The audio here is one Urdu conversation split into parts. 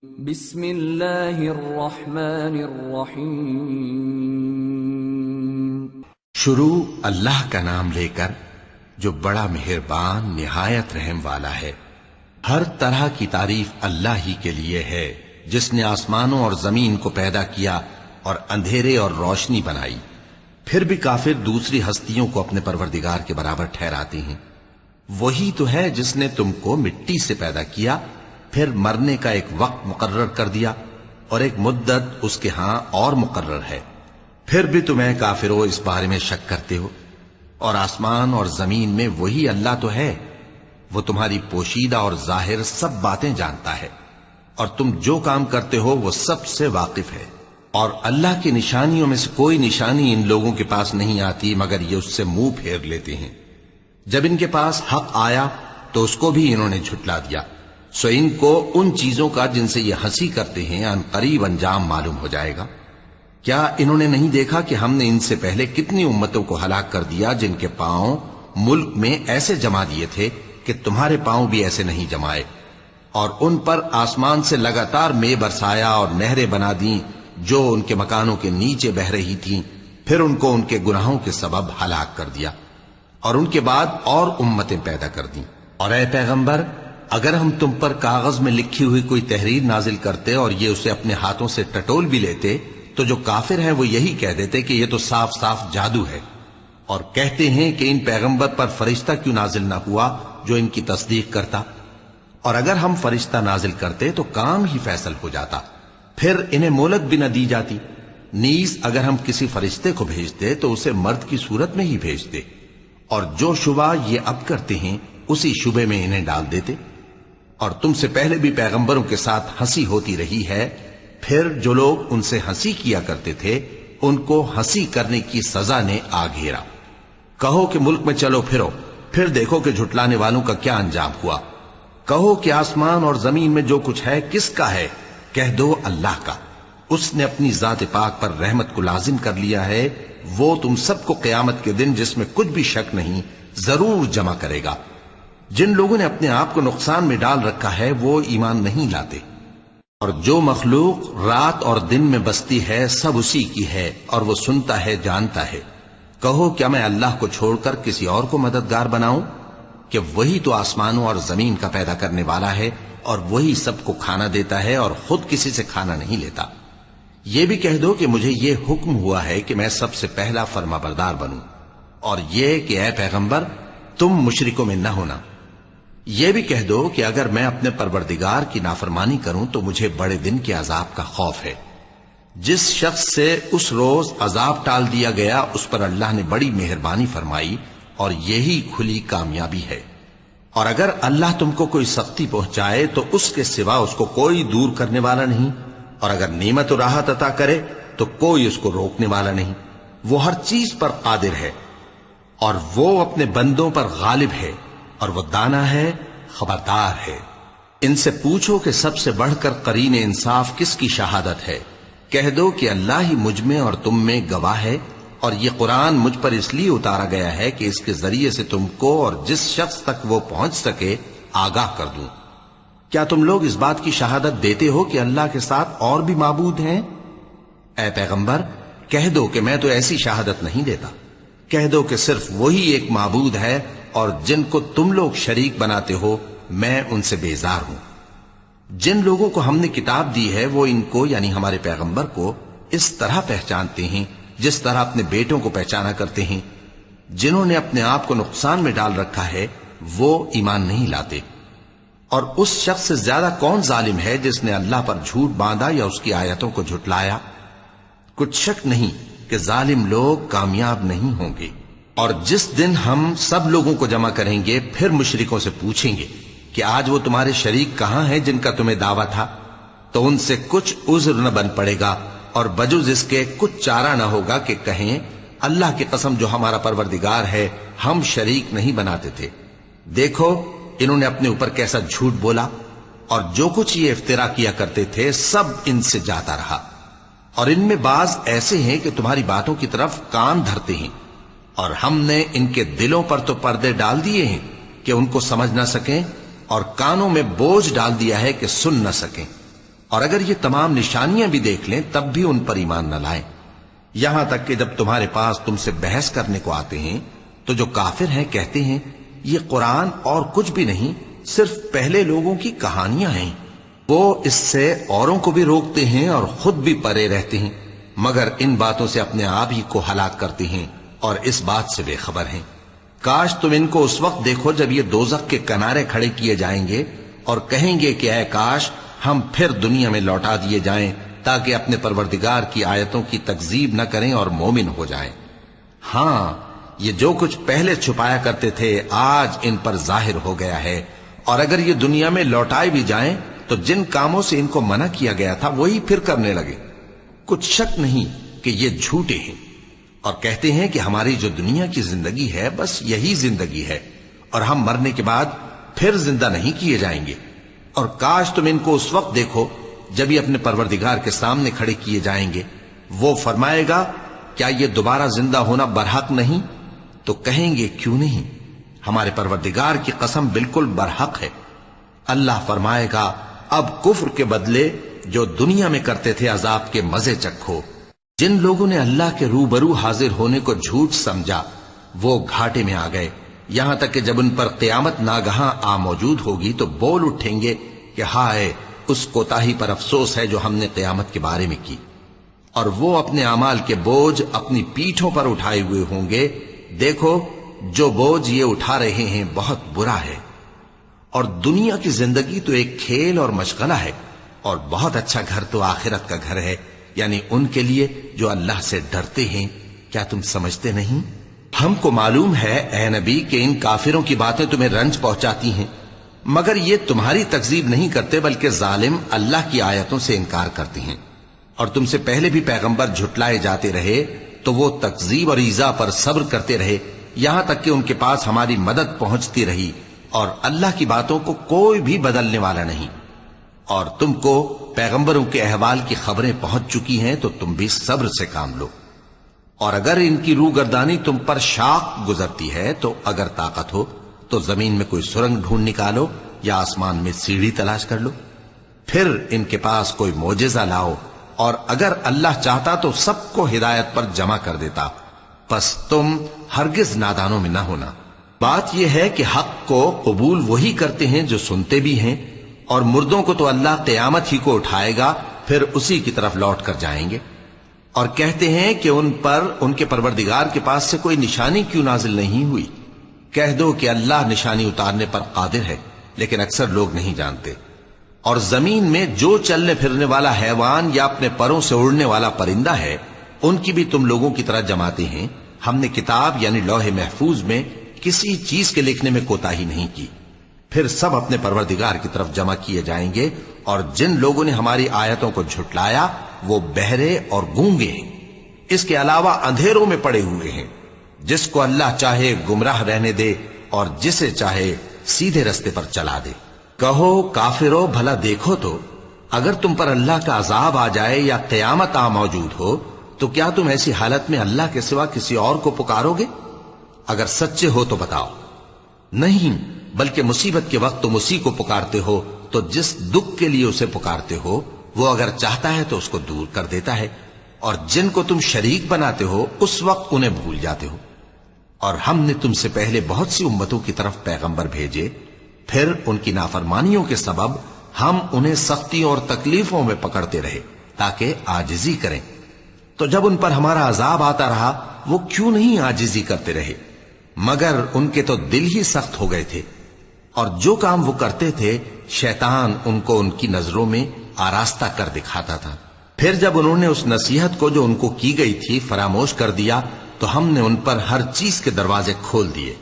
بسم اللہ الرحمن الرحیم۔ شروع اللہ کا نام لے کر جو بڑا مہربان نہایت رحم والا ہے۔ ہر طرح کی تعریف اللہ ہی کے لیے ہے جس نے آسمانوں اور زمین کو پیدا کیا اور اندھیرے اور روشنی بنائی۔ پھر بھی کافر دوسری ہستیوں کو اپنے پروردگار کے برابر ٹھہراتے ہیں۔ وہی تو ہے جس نے تم کو مٹی سے پیدا کیا، پھر مرنے کا ایک وقت مقرر کر دیا اور ایک مدت اس کے ہاں اور مقرر ہے۔ پھر بھی تمہیں کافروں اس بارے میں شک کرتے ہو، اور آسمان اور زمین میں وہی اللہ تو ہے۔ وہ تمہاری پوشیدہ اور ظاہر سب باتیں جانتا ہے، اور تم جو کام کرتے ہو وہ سب سے واقف ہے۔ اور اللہ کی نشانیوں میں سے کوئی نشانی ان لوگوں کے پاس نہیں آتی مگر یہ اس سے منہ پھیر لیتے ہیں۔ جب ان کے پاس حق آیا تو اس کو بھی انہوں نے جھٹلا دیا، سو ان کو ان چیزوں کا جن سے یہ ہنسی کرتے ہیں ان قریب انجام معلوم ہو جائے گا۔ کیا انہوں نے نہیں دیکھا کہ ہم نے ان سے پہلے کتنی امتوں کو ہلاک کر دیا جن کے پاؤں ملک میں ایسے جما دیے تھے کہ تمہارے پاؤں بھی ایسے نہیں جمائے، اور ان پر آسمان سے لگاتار مے برسایا اور نہریں بنا دیں جو ان کے مکانوں کے نیچے بہ رہی تھیں، پھر ان کو ان کے گناہوں کے سبب ہلاک کر دیا، اور ان کے بعد اور امتیں پیدا کر دیں۔ اور اے پیغمبر، اگر ہم تم پر کاغذ میں لکھی ہوئی کوئی تحریر نازل کرتے اور یہ اسے اپنے ہاتھوں سے ٹٹول بھی لیتے تو جو کافر ہیں وہ یہی کہہ دیتے کہ یہ تو صاف صاف جادو ہے، اور کہتے ہیں کہ ان پیغمبر پر فرشتہ کیوں نازل نہ ہوا جو ان کی تصدیق کرتا، اور اگر ہم فرشتہ نازل کرتے تو کام ہی فیصل ہو جاتا، پھر انہیں مہلت بھی نہ دی جاتی۔ نیز اگر ہم کسی فرشتے کو بھیجتے تو اسے مرد کی صورت میں ہی بھیجتے، اور جو شبہ یہ اب کرتے ہیں اسی شبے میں انہیں ڈال دیتے۔ اور تم سے پہلے بھی پیغمبروں کے ساتھ ہنسی ہوتی رہی ہے، پھر جو لوگ ان سے ہنسی کیا کرتے تھے ان کو ہنسی کرنے کی سزا نے آ گھیرا۔ کہو کہ ملک میں چلو پھرو، پھر دیکھو کہ جھٹلانے والوں کا کیا انجام ہوا۔ کہو کہ آسمان اور زمین میں جو کچھ ہے کس کا ہے؟ کہہ دو اللہ کا۔ اس نے اپنی ذات پاک پر رحمت کو لازم کر لیا ہے۔ وہ تم سب کو قیامت کے دن جس میں کچھ بھی شک نہیں ضرور جمع کرے گا۔ جن لوگوں نے اپنے آپ کو نقصان میں ڈال رکھا ہے وہ ایمان نہیں لاتے، اور جو مخلوق رات اور دن میں بستی ہے سب اسی کی ہے، اور وہ سنتا ہے جانتا ہے۔ کہو کیا میں اللہ کو چھوڑ کر کسی اور کو مددگار بناؤں؟ کہ وہی تو آسمانوں اور زمین کا پیدا کرنے والا ہے، اور وہی سب کو کھانا دیتا ہے اور خود کسی سے کھانا نہیں لیتا۔ یہ بھی کہہ دو کہ مجھے یہ حکم ہوا ہے کہ میں سب سے پہلا فرما بردار بنوں، اور یہ کہ اے پیغمبر تم مشرکوں میں نہ ہونا۔ یہ بھی کہہ دو کہ اگر میں اپنے پروردگار کی نافرمانی کروں تو مجھے بڑے دن کے عذاب کا خوف ہے۔ جس شخص سے اس روز عذاب ٹال دیا گیا اس پر اللہ نے بڑی مہربانی فرمائی، اور یہی کھلی کامیابی ہے۔ اور اگر اللہ تم کو کوئی سختی پہنچائے تو اس کے سوا اس کو کوئی دور کرنے والا نہیں، اور اگر نعمت و راحت عطا کرے تو کوئی اس کو روکنے والا نہیں۔ وہ ہر چیز پر قادر ہے، اور وہ اپنے بندوں پر غالب ہے، اور وہ دانا ہے، خبردار ہے۔ ان سے پوچھو کہ سب سے بڑھ کر قرین انصاف کس کی شہادت ہے؟ کہہ دو کہ اللہ ہی مجھ میں اور تم میں گواہ ہے، اور یہ قرآن مجھ پر اس لیے اتارا گیا ہے کہ اس کے ذریعے سے تم کو اور جس شخص تک وہ پہنچ سکے آگاہ کر دوں۔ کیا تم لوگ اس بات کی شہادت دیتے ہو کہ اللہ کے ساتھ اور بھی معبود ہیں؟ اے پیغمبر کہہ دو کہ میں تو ایسی شہادت نہیں دیتا۔ کہہ دو کہ صرف وہی ایک معبود ہے، اور جن کو تم لوگ شریک بناتے ہو میں ان سے بیزار ہوں۔ جن لوگوں کو ہم نے کتاب دی ہے وہ ان کو یعنی ہمارے پیغمبر کو اس طرح پہچانتے ہیں جس طرح اپنے بیٹوں کو پہچانا کرتے ہیں۔ جنہوں نے اپنے آپ کو نقصان میں ڈال رکھا ہے وہ ایمان نہیں لاتے۔ اور اس شخص سے زیادہ کون ظالم ہے جس نے اللہ پر جھوٹ باندھا یا اس کی آیتوں کو جھٹلایا؟ کچھ شک نہیں کہ ظالم لوگ کامیاب نہیں ہوں گے۔ اور جس دن ہم سب لوگوں کو جمع کریں گے پھر مشرکوں سے پوچھیں گے کہ آج وہ تمہارے شریک کہاں ہیں جن کا تمہیں دعویٰ تھا، تو ان سے کچھ عذر نہ بن پڑے گا، اور بجز اس کے کچھ چارہ نہ ہوگا کہ کہیں اللہ کی قسم جو ہمارا پروردگار ہے ہم شریک نہیں بناتے تھے۔ دیکھو انہوں نے اپنے اوپر کیسا جھوٹ بولا، اور جو کچھ یہ افترا کیا کرتے تھے سب ان سے جاتا رہا۔ اور ان میں بعض ایسے ہیں کہ تمہاری باتوں کی طرف کان دھرتے ہیں، اور ہم نے ان کے دلوں پر تو پردے ڈال دیے ہیں کہ ان کو سمجھ نہ سکیں، اور کانوں میں بوجھ ڈال دیا ہے کہ سن نہ سکیں۔ اور اگر یہ تمام نشانیاں بھی دیکھ لیں تب بھی ان پر ایمان نہ لائیں، یہاں تک کہ جب تمہارے پاس تم سے بحث کرنے کو آتے ہیں تو جو کافر ہیں کہتے ہیں یہ قرآن اور کچھ بھی نہیں، صرف پہلے لوگوں کی کہانیاں ہیں۔ وہ اس سے اوروں کو بھی روکتے ہیں اور خود بھی پرے رہتے ہیں، مگر ان باتوں سے اپنے آپ ہی کو ہلاک کرتے ہیں اور اس بات سے بے خبر ہیں۔ کاش تم ان کو اس وقت دیکھو جب یہ دوزخ کے کنارے کھڑے کیے جائیں گے اور کہیں گے کہ اے کاش ہم پھر دنیا میں لوٹا دیے جائیں تاکہ اپنے پروردگار کی آیتوں کی تکذیب نہ کریں اور مومن ہو جائیں۔ ہاں، یہ جو کچھ پہلے چھپایا کرتے تھے آج ان پر ظاہر ہو گیا ہے، اور اگر یہ دنیا میں لوٹائے بھی جائیں تو جن کاموں سے ان کو منع کیا گیا تھا وہی پھر کرنے لگے۔ کچھ شک نہیں کہ یہ جھوٹے ہیں، اور کہتے ہیں کہ ہماری جو دنیا کی زندگی ہے بس یہی زندگی ہے اور ہم مرنے کے بعد پھر زندہ نہیں کیے جائیں گے۔ اور کاش تم ان کو اس وقت دیکھو جب یہ اپنے پروردگار کے سامنے کھڑے کیے جائیں گے، وہ فرمائے گا کیا یہ دوبارہ زندہ ہونا برحق نہیں؟ تو کہیں گے کیوں نہیں، ہمارے پروردگار کی قسم بالکل برحق ہے۔ اللہ فرمائے گا اب کفر کے بدلے جو دنیا میں کرتے تھے عذاب کے مزے چکھو۔ جن لوگوں نے اللہ کے روبرو حاضر ہونے کو جھوٹ سمجھا وہ گھاٹے میں آ گئے، یہاں تک کہ جب ان پر قیامت ناگہاں آ موجود ہوگی تو بول اٹھیں گے کہ ہائے اس کوتاہی پر افسوس ہے جو ہم نے قیامت کے بارے میں کی، اور وہ اپنے اعمال کے بوجھ اپنی پیٹھوں پر اٹھائے ہوئے ہوں گے۔ دیکھو جو بوجھ یہ اٹھا رہے ہیں بہت برا ہے، اور دنیا کی زندگی تو ایک کھیل اور مشغلہ ہے، اور بہت اچھا گھر تو آخرت کا گھر ہے، یعنی ان کے لیے جو اللہ سے ڈرتے ہیں۔ کیا تم سمجھتے نہیں؟ ہم کو معلوم ہے اے نبی کہ ان کافروں کی باتیں تمہیں رنج پہنچاتی ہیں، مگر یہ تمہاری تکذیب نہیں کرتے بلکہ ظالم اللہ کی آیتوں سے انکار کرتے ہیں، اور تم سے پہلے بھی پیغمبر جھٹلائے جاتے رہے تو وہ تکذیب اور ایذا پر صبر کرتے رہے، یہاں تک کہ ان کے پاس ہماری مدد پہنچتی رہی، اور اللہ کی باتوں کو کوئی بھی بدلنے والا نہیں۔ اور تم کو پیغمبروں کے احوال کی خبریں پہنچ چکی ہیں تو تم بھی صبر سے کام لو، اور اگر ان کی روح گردانی تم پر شاق گزرتی ہے تو اگر طاقت ہو تو زمین میں کوئی سرنگ ڈھونڈ نکالو یا آسمان میں سیڑھی تلاش کر لو، پھر ان کے پاس کوئی معجزہ لاؤ، اور اگر اللہ چاہتا تو سب کو ہدایت پر جمع کر دیتا، پس تم ہرگز نادانوں میں نہ ہونا۔ بات یہ ہے کہ حق کو قبول وہی کرتے ہیں جو سنتے بھی ہیں، اور مردوں کو تو اللہ قیامت ہی کو اٹھائے گا، پھر اسی کی طرف لوٹ کر جائیں گے۔ اور کہتے ہیں کہ ان پر ان کے پروردگار کے پاس سے کوئی نشانی کیوں نازل نہیں ہوئی؟ کہہ دو کہ اللہ نشانی اتارنے پر قادر ہے، لیکن اکثر لوگ نہیں جانتے۔ اور زمین میں جو چلنے پھرنے والا حیوان یا اپنے پروں سے اڑنے والا پرندہ ہے ان کی بھی تم لوگوں کی طرح جماتے ہیں۔ ہم نے کتاب یعنی لوح محفوظ میں کسی چیز کے لکھنے میں کوتاہی نہیں کی، پھر سب اپنے پروردگار کی طرف جمع کیے جائیں گے۔ اور جن لوگوں نے ہماری آیتوں کو جھٹلایا وہ بہرے اور گونگے ہیں، اس کے علاوہ اندھیروں میں پڑے ہوئے ہیں۔ جس کو اللہ چاہے گمراہ رہنے دے اور جسے چاہے سیدھے رستے پر چلا دے۔ کہو کافرو بھلا دیکھو تو اگر تم پر اللہ کا عذاب آ جائے یا قیامت آ موجود ہو تو کیا تم ایسی حالت میں اللہ کے سوا کسی اور کو پکارو گے؟ اگر سچے ہو تو بتاؤ۔ نہیں، بلکہ مصیبت کے وقت تم اسی کو پکارتے ہو، تو جس دکھ کے لیے اسے پکارتے ہو وہ اگر چاہتا ہے تو اس کو دور کر دیتا ہے، اور جن کو تم شریک بناتے ہو اس وقت انہیں بھول جاتے ہو۔ اور ہم نے تم سے پہلے بہت سی امتوں کی طرف پیغمبر بھیجے، پھر ان کی نافرمانیوں کے سبب ہم انہیں سختیوں اور تکلیفوں میں پکڑتے رہے تاکہ عاجزی کریں۔ تو جب ان پر ہمارا عذاب آتا رہا وہ کیوں نہیں عاجزی کرتے رہے؟ مگر ان کے تو دل ہی سخت ہو گئے تھے، اور جو کام وہ کرتے تھے شیطان ان کو ان کی نظروں میں آراستہ کر دکھاتا تھا۔ پھر جب انہوں نے اس نصیحت کو جو ان کو کی گئی تھی فراموش کر دیا تو ہم نے ان پر ہر چیز کے دروازے کھول دیے،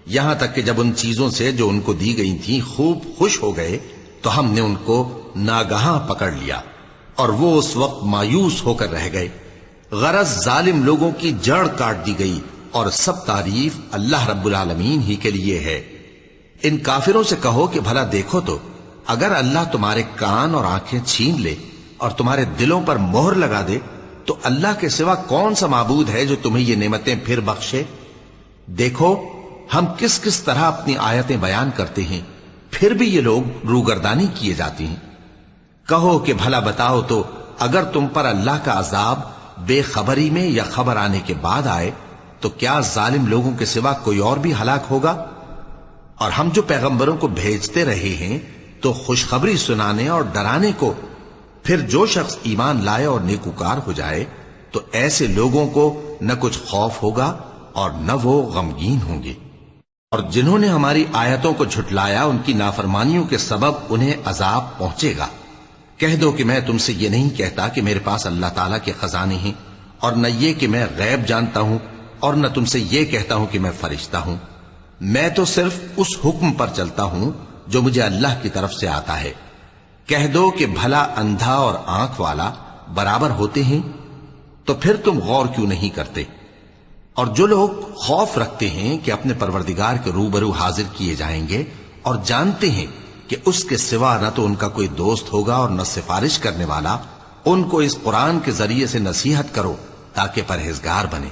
یہاں تک کہ جب ان چیزوں سے جو ان کو دی گئی تھیں خوب خوش ہو گئے تو ہم نے ان کو ناگہاں پکڑ لیا، اور وہ اس وقت مایوس ہو کر رہ گئے۔ غرض ظالم لوگوں کی جڑ کاٹ دی گئی، اور سب تعریف اللہ رب العالمین ہی کے لیے ہے۔ ان کافروں سے کہو کہ بھلا دیکھو تو اگر اللہ تمہارے کان اور آنکھیں چھین لے اور تمہارے دلوں پر مہر لگا دے تو اللہ کے سوا کون سا معبود ہے جو تمہیں یہ نعمتیں پھر بخشے؟ دیکھو ہم کس کس طرح اپنی آیتیں بیان کرتے ہیں، پھر بھی یہ لوگ روگردانی کیے جاتے ہیں۔ کہو کہ بھلا بتاؤ تو اگر تم پر اللہ کا عذاب بے خبری میں یا خبر آنے کے بعد آئے تو کیا ظالم لوگوں کے سوا کوئی اور بھی ہلاک ہوگا؟ اور ہم جو پیغمبروں کو بھیجتے رہے ہیں تو خوشخبری سنانے اور ڈرانے کو، پھر جو شخص ایمان لائے اور نیکوکار ہو جائے تو ایسے لوگوں کو نہ کچھ خوف ہوگا اور نہ وہ غمگین ہوں گے۔ اور جنہوں نے ہماری آیتوں کو جھٹلایا ان کی نافرمانیوں کے سبب انہیں عذاب پہنچے گا۔ کہہ دو کہ میں تم سے یہ نہیں کہتا کہ میرے پاس اللہ تعالیٰ کے خزانے ہیں، اور نہ یہ کہ میں غیب جانتا ہوں، اور نہ تم سے یہ کہتا ہوں کہ میں فرشتہ ہوں۔ میں تو صرف اس حکم پر چلتا ہوں جو مجھے اللہ کی طرف سے آتا ہے۔ کہہ دو کہ بھلا اندھا اور آنکھ والا برابر ہوتے ہیں؟ تو پھر تم غور کیوں نہیں کرتے؟ اور جو لوگ خوف رکھتے ہیں کہ اپنے پروردگار کے روبرو حاضر کیے جائیں گے اور جانتے ہیں کہ اس کے سوا نہ تو ان کا کوئی دوست ہوگا اور نہ سفارش کرنے والا، ان کو اس قرآن کے ذریعے سے نصیحت کرو تاکہ پرہیزگار بنے۔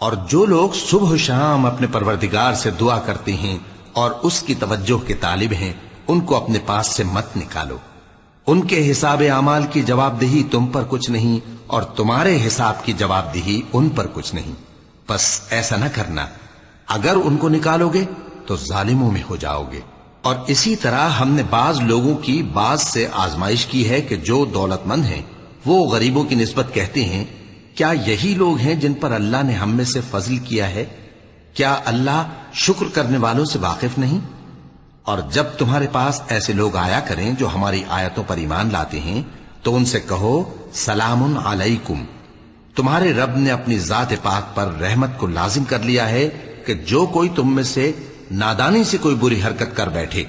اور جو لوگ صبح و شام اپنے پروردگار سے دعا کرتے ہیں اور اس کی توجہ کے طالب ہیں، ان کو اپنے پاس سے مت نکالو۔ ان کے حساب اعمال کی جواب دہی تم پر کچھ نہیں، اور تمہارے حساب کی جواب دہی ان پر کچھ نہیں۔ بس ایسا نہ کرنا، اگر ان کو نکالو گے تو ظالموں میں ہو جاؤ گے۔ اور اسی طرح ہم نے بعض لوگوں کی بعض سے آزمائش کی ہے کہ جو دولت مند ہیں وہ غریبوں کی نسبت کہتے ہیں کیا یہی لوگ ہیں جن پر اللہ نے ہم میں سے فضل کیا ہے؟ کیا اللہ شکر کرنے والوں سے واقف نہیں؟ اور جب تمہارے پاس ایسے لوگ آیا کریں جو ہماری آیتوں پر ایمان لاتے ہیں تو ان سے کہو سلام علیکم، تمہارے رب نے اپنی ذات پاک پر رحمت کو لازم کر لیا ہے کہ جو کوئی تم میں سے نادانی سے کوئی بری حرکت کر بیٹھے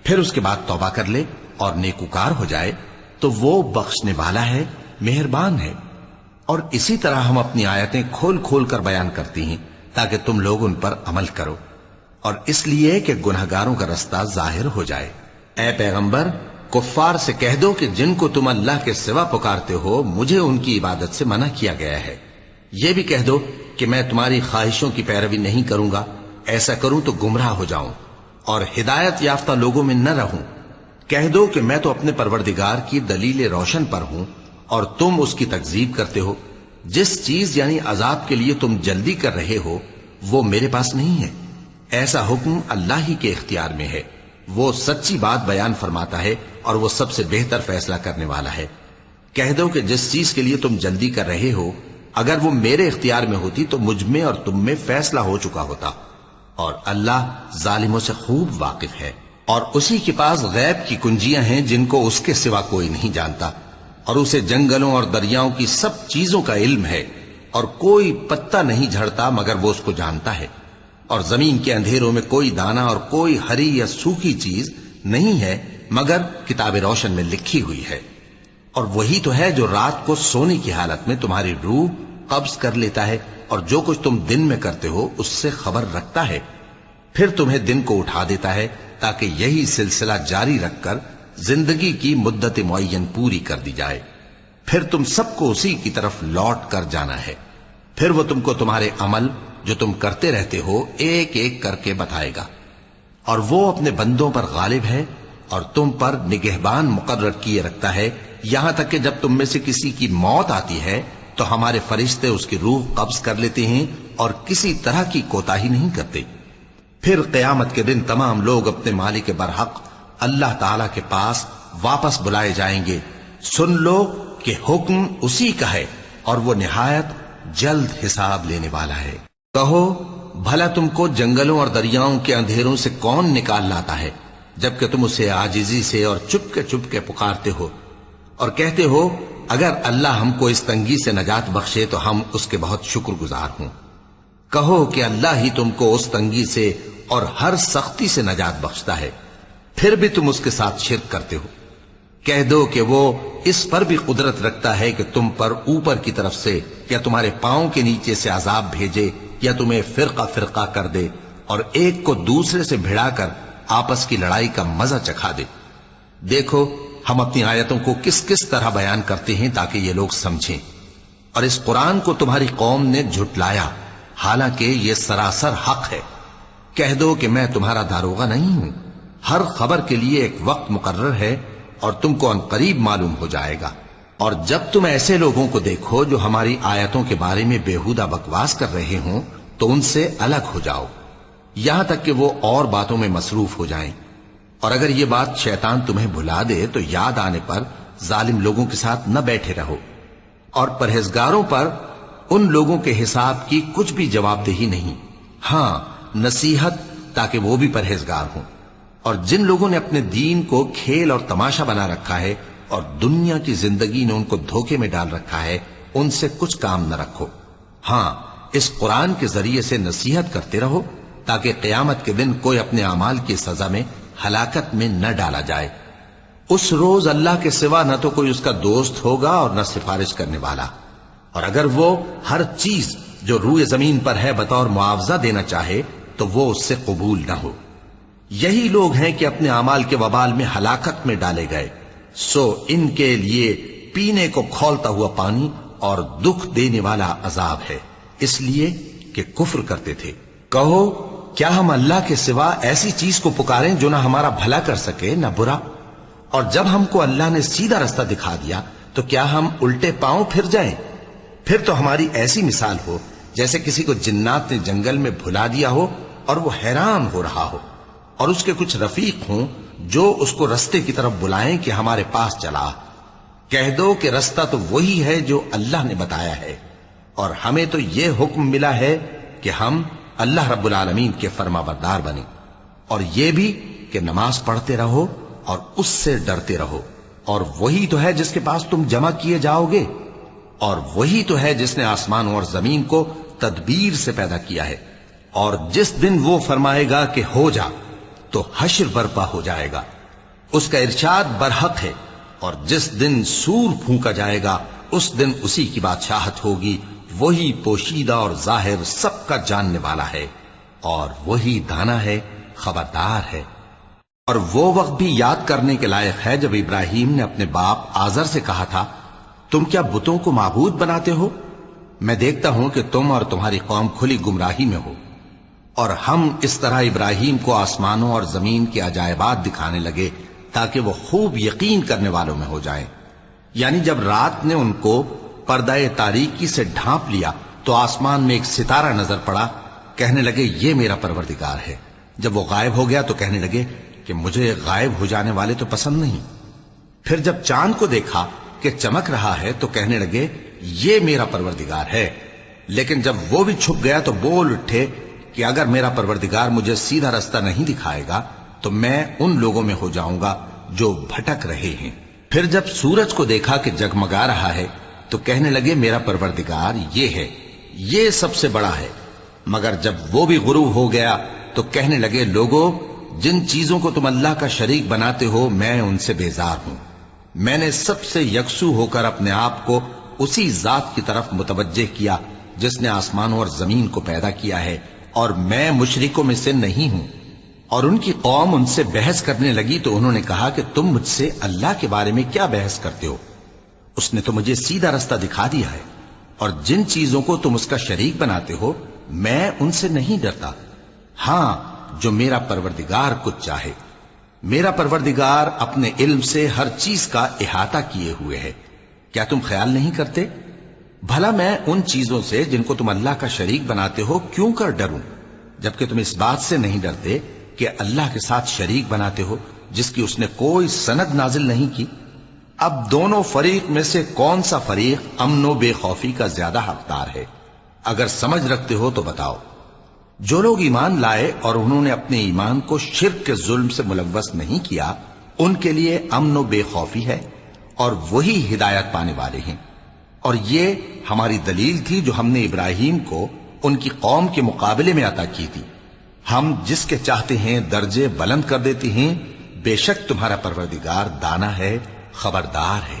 پھر اس کے بعد توبہ کر لے اور نیکوکار ہو جائے تو وہ بخشنے والا ہے، مہربان ہے۔ اور اسی طرح ہم اپنی آیتیں کھول کھول کر بیان کرتی ہیں تاکہ تم لوگ ان پر عمل کرو، اور اس لیے کہ گناہگاروں کا رستہ ظاہر ہو جائے۔ اے پیغمبر، کفار سے کہہ دو کہ جن کو تم اللہ کے سوا پکارتے ہو مجھے ان کی عبادت سے منع کیا گیا ہے۔ یہ بھی کہہ دو کہ میں تمہاری خواہشوں کی پیروی نہیں کروں گا، ایسا کروں تو گمراہ ہو جاؤں اور ہدایت یافتہ لوگوں میں نہ رہوں۔ کہہ دو کہ میں تو اپنے پروردگار کی دلیل روشن پر ہوں اور تم اس کی تکذیب کرتے ہو۔ جس چیز یعنی عذاب کے لیے تم جلدی کر رہے ہو وہ میرے پاس نہیں ہے، ایسا حکم اللہ ہی کے اختیار میں ہے۔ وہ سچی بات بیان فرماتا ہے اور وہ سب سے بہتر فیصلہ کرنے والا ہے۔ کہہ دو کہ جس چیز کے لیے تم جلدی کر رہے ہو اگر وہ میرے اختیار میں ہوتی تو مجھ میں اور تم میں فیصلہ ہو چکا ہوتا، اور اللہ ظالموں سے خوب واقف ہے۔ اور اسی کے پاس غیب کی کنجیاں ہیں جن کو اس کے سوا کوئی نہیں جانتا، اور اسے جنگلوں اور دریاؤں کی سب چیزوں کا علم ہے، اور کوئی پتا نہیں جھڑتا مگر وہ اس کو جانتا ہے، اور زمین کے اندھیروں میں کوئی دانہ اور کوئی ہری یا سوکھی چیز نہیں ہے مگر کتاب روشن میں لکھی ہوئی ہے۔ اور وہی تو ہے جو رات کو سونے کی حالت میں تمہاری روح قبض کر لیتا ہے اور جو کچھ تم دن میں کرتے ہو اس سے خبر رکھتا ہے، پھر تمہیں دن کو اٹھا دیتا ہے تاکہ یہی سلسلہ جاری رکھ کر زندگی کی مدت معین پوری کر دی جائے، پھر تم سب کو اسی کی طرف لوٹ کر جانا ہے۔ پھر وہ تم کو تمہارے عمل جو تم کرتے رہتے ہو ایک ایک کر کے بتائے گا، اور وہ اپنے بندوں پر غالب ہے اور تم پر نگہبان مقرر کیے رکھتا ہے، یہاں تک کہ جب تم میں سے کسی کی موت آتی ہے تو ہمارے فرشتے اس کی روح قبض کر لیتے ہیں اور کسی طرح کی کوتاہی نہیں کرتے۔ پھر قیامت کے دن تمام لوگ اپنے مالک برحق اللہ تعالی کے پاس واپس بلائے جائیں گے۔ سن لو کہ حکم اسی کا ہے اور وہ نہایت جلد حساب لینے والا ہے۔ کہو بھلا تم کو جنگلوں اور دریاؤں کے اندھیروں سے کون نکال لاتا ہے جبکہ تم اسے عاجزی سے اور چپ کے پکارتے ہو اور کہتے ہو اگر اللہ ہم کو اس تنگی سے نجات بخشے تو ہم اس کے بہت شکر گزار ہوں۔ کہو کہ اللہ ہی تم کو اس تنگی سے اور ہر سختی سے نجات بخشتا ہے، پھر بھی تم اس کے ساتھ شرک کرتے ہو۔ کہہ دو کہ وہ اس پر بھی قدرت رکھتا ہے کہ تم پر اوپر کی طرف سے یا تمہارے پاؤں کے نیچے سے عذاب بھیجے یا تمہیں فرقہ فرقہ کر دے اور ایک کو دوسرے سے بھڑا کر آپس کی لڑائی کا مزہ چکھا دے۔ دیکھو ہم اپنی آیتوں کو کس کس طرح بیان کرتے ہیں تاکہ یہ لوگ سمجھیں، اور اس قرآن کو تمہاری قوم نے جھٹلایا حالانکہ یہ سراسر حق ہے۔ کہہ دو کہ میں تمہارا داروغہ نہیں ہوں، ہر خبر کے لیے ایک وقت مقرر ہے اور تم کو عنقریب معلوم ہو جائے گا۔ اور جب تم ایسے لوگوں کو دیکھو جو ہماری آیتوں کے بارے میں بےہودہ بکواس کر رہے ہوں تو ان سے الگ ہو جاؤ، یہاں تک کہ وہ اور باتوں میں مصروف ہو جائیں۔ اور اگر یہ بات شیطان تمہیں بھلا دے تو یاد آنے پر ظالم لوگوں کے ساتھ نہ بیٹھے رہو، اور پرہیزگاروں پر ان لوگوں کے حساب کی کچھ بھی جواب دہی نہیں، ہاں نصیحت تاکہ وہ بھی پرہیزگار ہوں۔ اور جن لوگوں نے اپنے دین کو کھیل اور تماشا بنا رکھا ہے اور دنیا کی زندگی نے ان کو دھوکے میں ڈال رکھا ہے، ان سے کچھ کام نہ رکھو، ہاں اس قرآن کے ذریعے سے نصیحت کرتے رہو تاکہ قیامت کے دن کوئی اپنے اعمال کی سزا میں ہلاکت میں نہ ڈالا جائے۔ اس روز اللہ کے سوا نہ تو کوئی اس کا دوست ہوگا اور نہ سفارش کرنے والا، اور اگر وہ ہر چیز جو روئے زمین پر ہے بطور معاوضہ دینا چاہے تو وہ اس سے قبول نہ ہو۔ یہی لوگ ہیں کہ اپنے اعمال کے وبال میں ہلاکت میں ڈالے گئے، سو ان کے لیے پینے کو کھولتا ہوا پانی اور دکھ دینے والا عذاب ہے، اس لیے کہ کفر کرتے تھے۔ کہو کیا ہم اللہ کے سوا ایسی چیز کو پکاریں جو نہ ہمارا بھلا کر سکے نہ برا؟ اور جب ہم کو اللہ نے سیدھا رستہ دکھا دیا تو کیا ہم الٹے پاؤں پھر جائیں؟ پھر تو ہماری ایسی مثال ہو جیسے کسی کو جنات نے جنگل میں بھلا دیا ہو اور وہ حیران ہو رہا ہو، اور اس کے کچھ رفیق ہوں جو اس کو رستے کی طرف بلائیں کہ ہمارے پاس چلا۔ کہہ دو کہ رستہ تو وہی ہے جو اللہ نے بتایا ہے، اور ہمیں تو یہ حکم ملا ہے کہ ہم اللہ رب العالمین کے فرما بردار بنیں، اور یہ بھی کہ نماز پڑھتے رہو اور اس سے ڈرتے رہو، اور وہی تو ہے جس کے پاس تم جمع کیے جاؤ گے، اور وہی تو ہے جس نے آسمانوں اور زمین کو تدبیر سے پیدا کیا ہے، اور جس دن وہ فرمائے گا کہ ہو جا تو حشر برپا ہو جائے گا، اس کا ارشاد برحق ہے، اور جس دن سور پھونکا جائے گا اس دن اسی کی بادشاہت ہوگی، وہی پوشیدہ اور ظاہر سب کا جاننے والا ہے، اور وہی دانا ہے، خبردار ہے۔ اور وہ وقت بھی یاد کرنے کے لائق ہے جب ابراہیم نے اپنے باپ آزر سے کہا تھا، تم کیا بتوں کو معبود بناتے ہو؟ میں دیکھتا ہوں کہ تم اور تمہاری قوم کھلی گمراہی میں ہو۔ اور ہم اس طرح ابراہیم کو آسمانوں اور زمین کے عجائبات دکھانے لگے تاکہ وہ خوب یقین کرنے والوں میں ہو جائیں۔ یعنی جب رات نے ان کو پردہ تاریکی سے ڈھانپ لیا تو آسمان میں ایک ستارہ نظر پڑا، کہنے لگے یہ میرا پروردگار ہے۔ جب وہ غائب ہو گیا تو کہنے لگے کہ مجھے غائب ہو جانے والے تو پسند نہیں۔ پھر جب چاند کو دیکھا کہ چمک رہا ہے تو کہنے لگے یہ میرا پروردگار ہے۔ لیکن جب وہ بھی چھپ گیا تو بول اٹھے کہ اگر میرا پروردگار مجھے سیدھا رستہ نہیں دکھائے گا تو میں ان لوگوں میں ہو جاؤں گا جو بھٹک رہے ہیں۔ پھر جب سورج کو دیکھا کہ جگمگا رہا ہے تو کہنے لگے میرا پروردگار یہ ہے، یہ سب سے بڑا ہے۔ مگر جب وہ بھی غروب ہو گیا تو کہنے لگے لوگو، جن چیزوں کو تم اللہ کا شریک بناتے ہو میں ان سے بیزار ہوں۔ میں نے سب سے یکسو ہو کر اپنے آپ کو اسی ذات کی طرف متوجہ کیا جس نے آسمانوں اور زمین کو پیدا کیا ہے، اور میں مشرکوں میں سے نہیں ہوں۔ اور ان کی قوم ان سے بحث کرنے لگی تو انہوں نے کہا کہ تم مجھ سے اللہ کے بارے میں کیا بحث کرتے ہو؟ اس نے تو مجھے سیدھا رستہ دکھا دیا ہے، اور جن چیزوں کو تم اس کا شریک بناتے ہو میں ان سے نہیں ڈرتا، ہاں جو میرا پروردگار کچھ چاہے۔ میرا پروردگار اپنے علم سے ہر چیز کا احاطہ کیے ہوئے ہے۔ کیا تم خیال نہیں کرتے؟ بھلا میں ان چیزوں سے جن کو تم اللہ کا شریک بناتے ہو کیوں کر ڈروں، جبکہ تم اس بات سے نہیں ڈرتے کہ اللہ کے ساتھ شریک بناتے ہو جس کی اس نے کوئی سند نازل نہیں کی۔ اب دونوں فریق میں سے کون سا فریق امن و بے خوفی کا زیادہ حقدار ہے؟ اگر سمجھ رکھتے ہو تو بتاؤ۔ جو لوگ ایمان لائے اور انہوں نے اپنے ایمان کو شرک کے ظلم سے ملوث نہیں کیا، ان کے لیے امن و بے خوفی ہے، اور وہی ہدایت پانے والے ہیں۔ اور یہ ہماری دلیل تھی جو ہم نے ابراہیم کو ان کی قوم کے مقابلے میں عطا کی تھی۔ ہم جس کے چاہتے ہیں درجے بلند کر دیتے ہیں، بے شک تمہارا پروردگار دانا ہے، خبردار ہے۔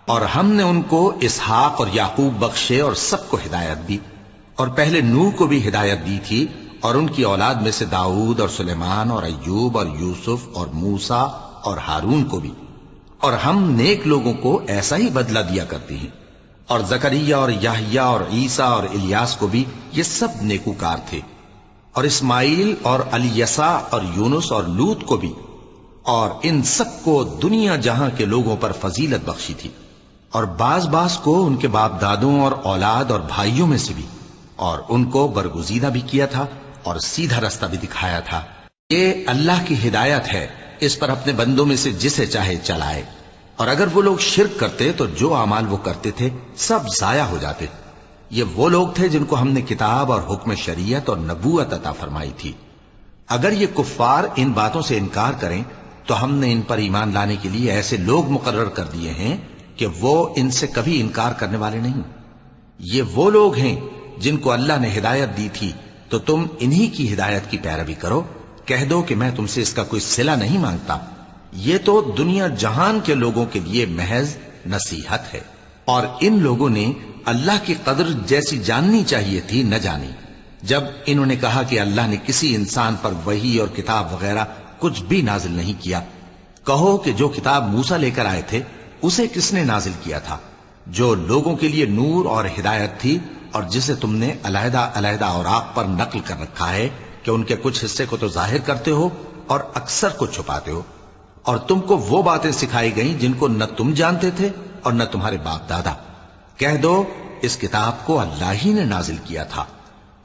اور ہم نے ان کو اسحاق اور یعقوب بخشے اور سب کو ہدایت دی، اور پہلے نوح کو بھی ہدایت دی تھی، اور ان کی اولاد میں سے داؤد اور سلیمان اور ایوب اور یوسف اور موسیٰ اور ہارون کو بھی۔ اور ہم نیک لوگوں کو ایسا ہی بدلہ دیا کرتے ہیں۔ اور زکریا اور یحییٰ اور عیسیٰ اور الیاس کو بھی، یہ سب نیکوکار تھے۔ اور اسماعیل اور الیسع اور یونس اور لوط کو بھی، اور ان سب کو دنیا جہاں کے لوگوں پر فضیلت بخشی تھی، اور بعض کو ان کے باپ دادوں اور اولاد اور بھائیوں میں سے بھی، اور ان کو برگزیدہ بھی کیا تھا اور سیدھا رستہ بھی دکھایا تھا۔ یہ اللہ کی ہدایت ہے، اس پر اپنے بندوں میں سے جسے چاہے چلائے، اور اگر وہ لوگ شرک کرتے تو جو اعمال وہ کرتے تھے سب ضائع ہو جاتے۔ یہ وہ لوگ تھے جن کو ہم نے کتاب اور حکم شریعت اور نبوت عطا فرمائی تھی۔ اگر یہ کفار ان باتوں سے انکار کریں تو ہم نے ان پر ایمان لانے کے لیے ایسے لوگ مقرر کر دیے ہیں کہ وہ ان سے کبھی انکار کرنے والے نہیں۔ یہ وہ لوگ ہیں جن کو اللہ نے ہدایت دی تھی، تو تم انہی کی ہدایت کی پیروی کرو۔ کہہ دو کہ میں تم سے اس کا کوئی صلہ نہیں مانگتا، یہ تو دنیا جہان کے لوگوں کے لیے محض نصیحت ہے۔ اور ان لوگوں نے اللہ کی قدر جیسی جاننی چاہیے تھی نہ جانی۔ جب انہوں نے کہا کہ اللہ نے کسی انسان پر وحی اور کتاب وغیرہ کچھ بھی نازل نہیں کیا، کہو کہ جو کتاب موسیٰ لے کر آئے تھے اسے کس نے نازل کیا تھا، جو لوگوں کے لیے نور اور ہدایت تھی، اور جسے تم نے علیحدہ علیحدہ اوراق پر نقل کر رکھا ہے کہ ان کے کچھ حصے کو تو ظاہر کرتے ہو اور اکثر کو چھپاتے ہو۔ اور تم کو وہ باتیں سکھائی گئیں جن کو نہ تم جانتے تھے اور نہ تمہارے باپ دادا۔ کہہ دو اس کتاب کو اللہ ہی نے نازل کیا تھا،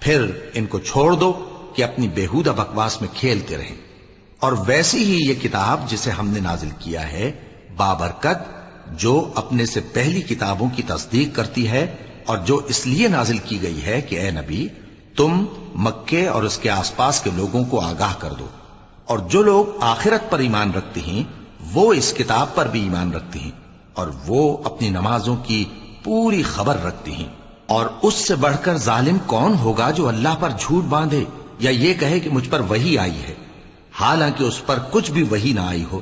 پھر ان کو چھوڑ دو کہ اپنی بیہودہ بکواس میں کھیلتے رہیں۔ اور ویسی ہی یہ کتاب جسے ہم نے نازل کیا ہے بابرکت، جو اپنے سے پہلی کتابوں کی تصدیق کرتی ہے، اور جو اس لیے نازل کی گئی ہے کہ اے نبی تم مکے اور اس کے آس پاس کے لوگوں کو آگاہ کر دو، اور جو لوگ آخرت پر ایمان رکھتے ہیں وہ اس کتاب پر بھی ایمان رکھتے ہیں، اور وہ اپنی نمازوں کی پوری خبر رکھتے ہیں۔ اور اس سے بڑھ کر ظالم کون ہوگا جو اللہ پر جھوٹ باندھے یا یہ کہے کہ مجھ پر وحی آئی ہے، حالانکہ اس پر کچھ بھی وحی نہ آئی ہو،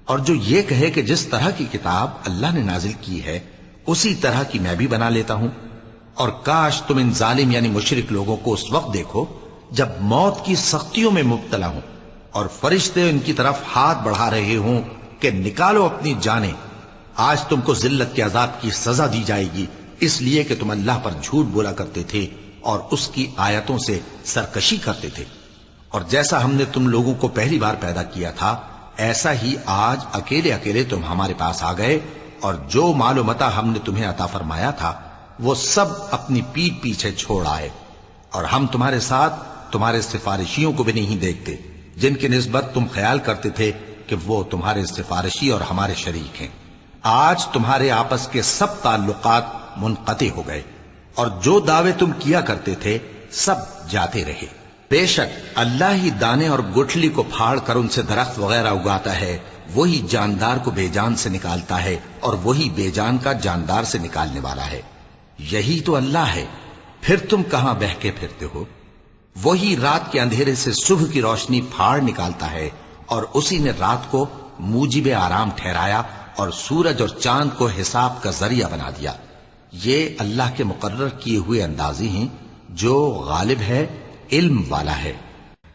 اور جو یہ کہے کہ جس طرح کی کتاب اللہ نے نازل کی ہے اسی طرح کی میں بھی بنا لیتا ہوں۔ اور کاش تم ان ظالم یعنی مشرک لوگوں کو اس وقت دیکھو جب موت کی سختیوں میں مبتلا ہوں اور فرشتے ان کی طرف ہاتھ بڑھا رہے ہوں کہ نکالو اپنی جانیں، آج تم کو ذلت کے عذاب کی سزا دی جائے گی، اس لیے کہ تم اللہ پر جھوٹ بولا کرتے تھے اور اس کی آیتوں سے سرکشی کرتے تھے۔ اور جیسا ہم نے تم لوگوں کو پہلی بار پیدا کیا تھا ایسا ہی آج اکیلے اکیلے تم ہمارے پاس آ گئے، اور جو مال و متاع ہم نے تمہیں عطا فرمایا تھا وہ سب اپنی پیٹھ پیچھے چھوڑ آئے، اور ہم تمہارے ساتھ تمہارے سفارشیوں کو بھی نہیں دیکھتے جن کی نسبت تم خیال کرتے تھے کہ وہ تمہارے سفارشی اور ہمارے شریک ہیں۔ آج تمہارے آپس کے سب تعلقات منقطع ہو گئے، اور جو دعوے تم کیا کرتے تھے سب جاتے رہے۔ بے شک اللہ ہی دانے اور گٹھلی کو پھاڑ کر ان سے درخت وغیرہ اگاتا ہے، وہی جاندار کو بے جان سے نکالتا ہے، اور وہی بے جان کا جاندار سے نکالنے والا ہے۔ یہی تو اللہ ہے، پھر تم کہاں بہکے پھرتے ہو؟ وہی رات کے اندھیرے سے صبح کی روشنی پھاڑ نکالتا ہے، اور اسی نے رات کو موجب آرام ٹھہرایا اور سورج اور چاند کو حساب کا ذریعہ بنا دیا۔ یہ اللہ کے مقرر کیے ہوئے اندازے ہیں، جو غالب ہے، علم والا ہے۔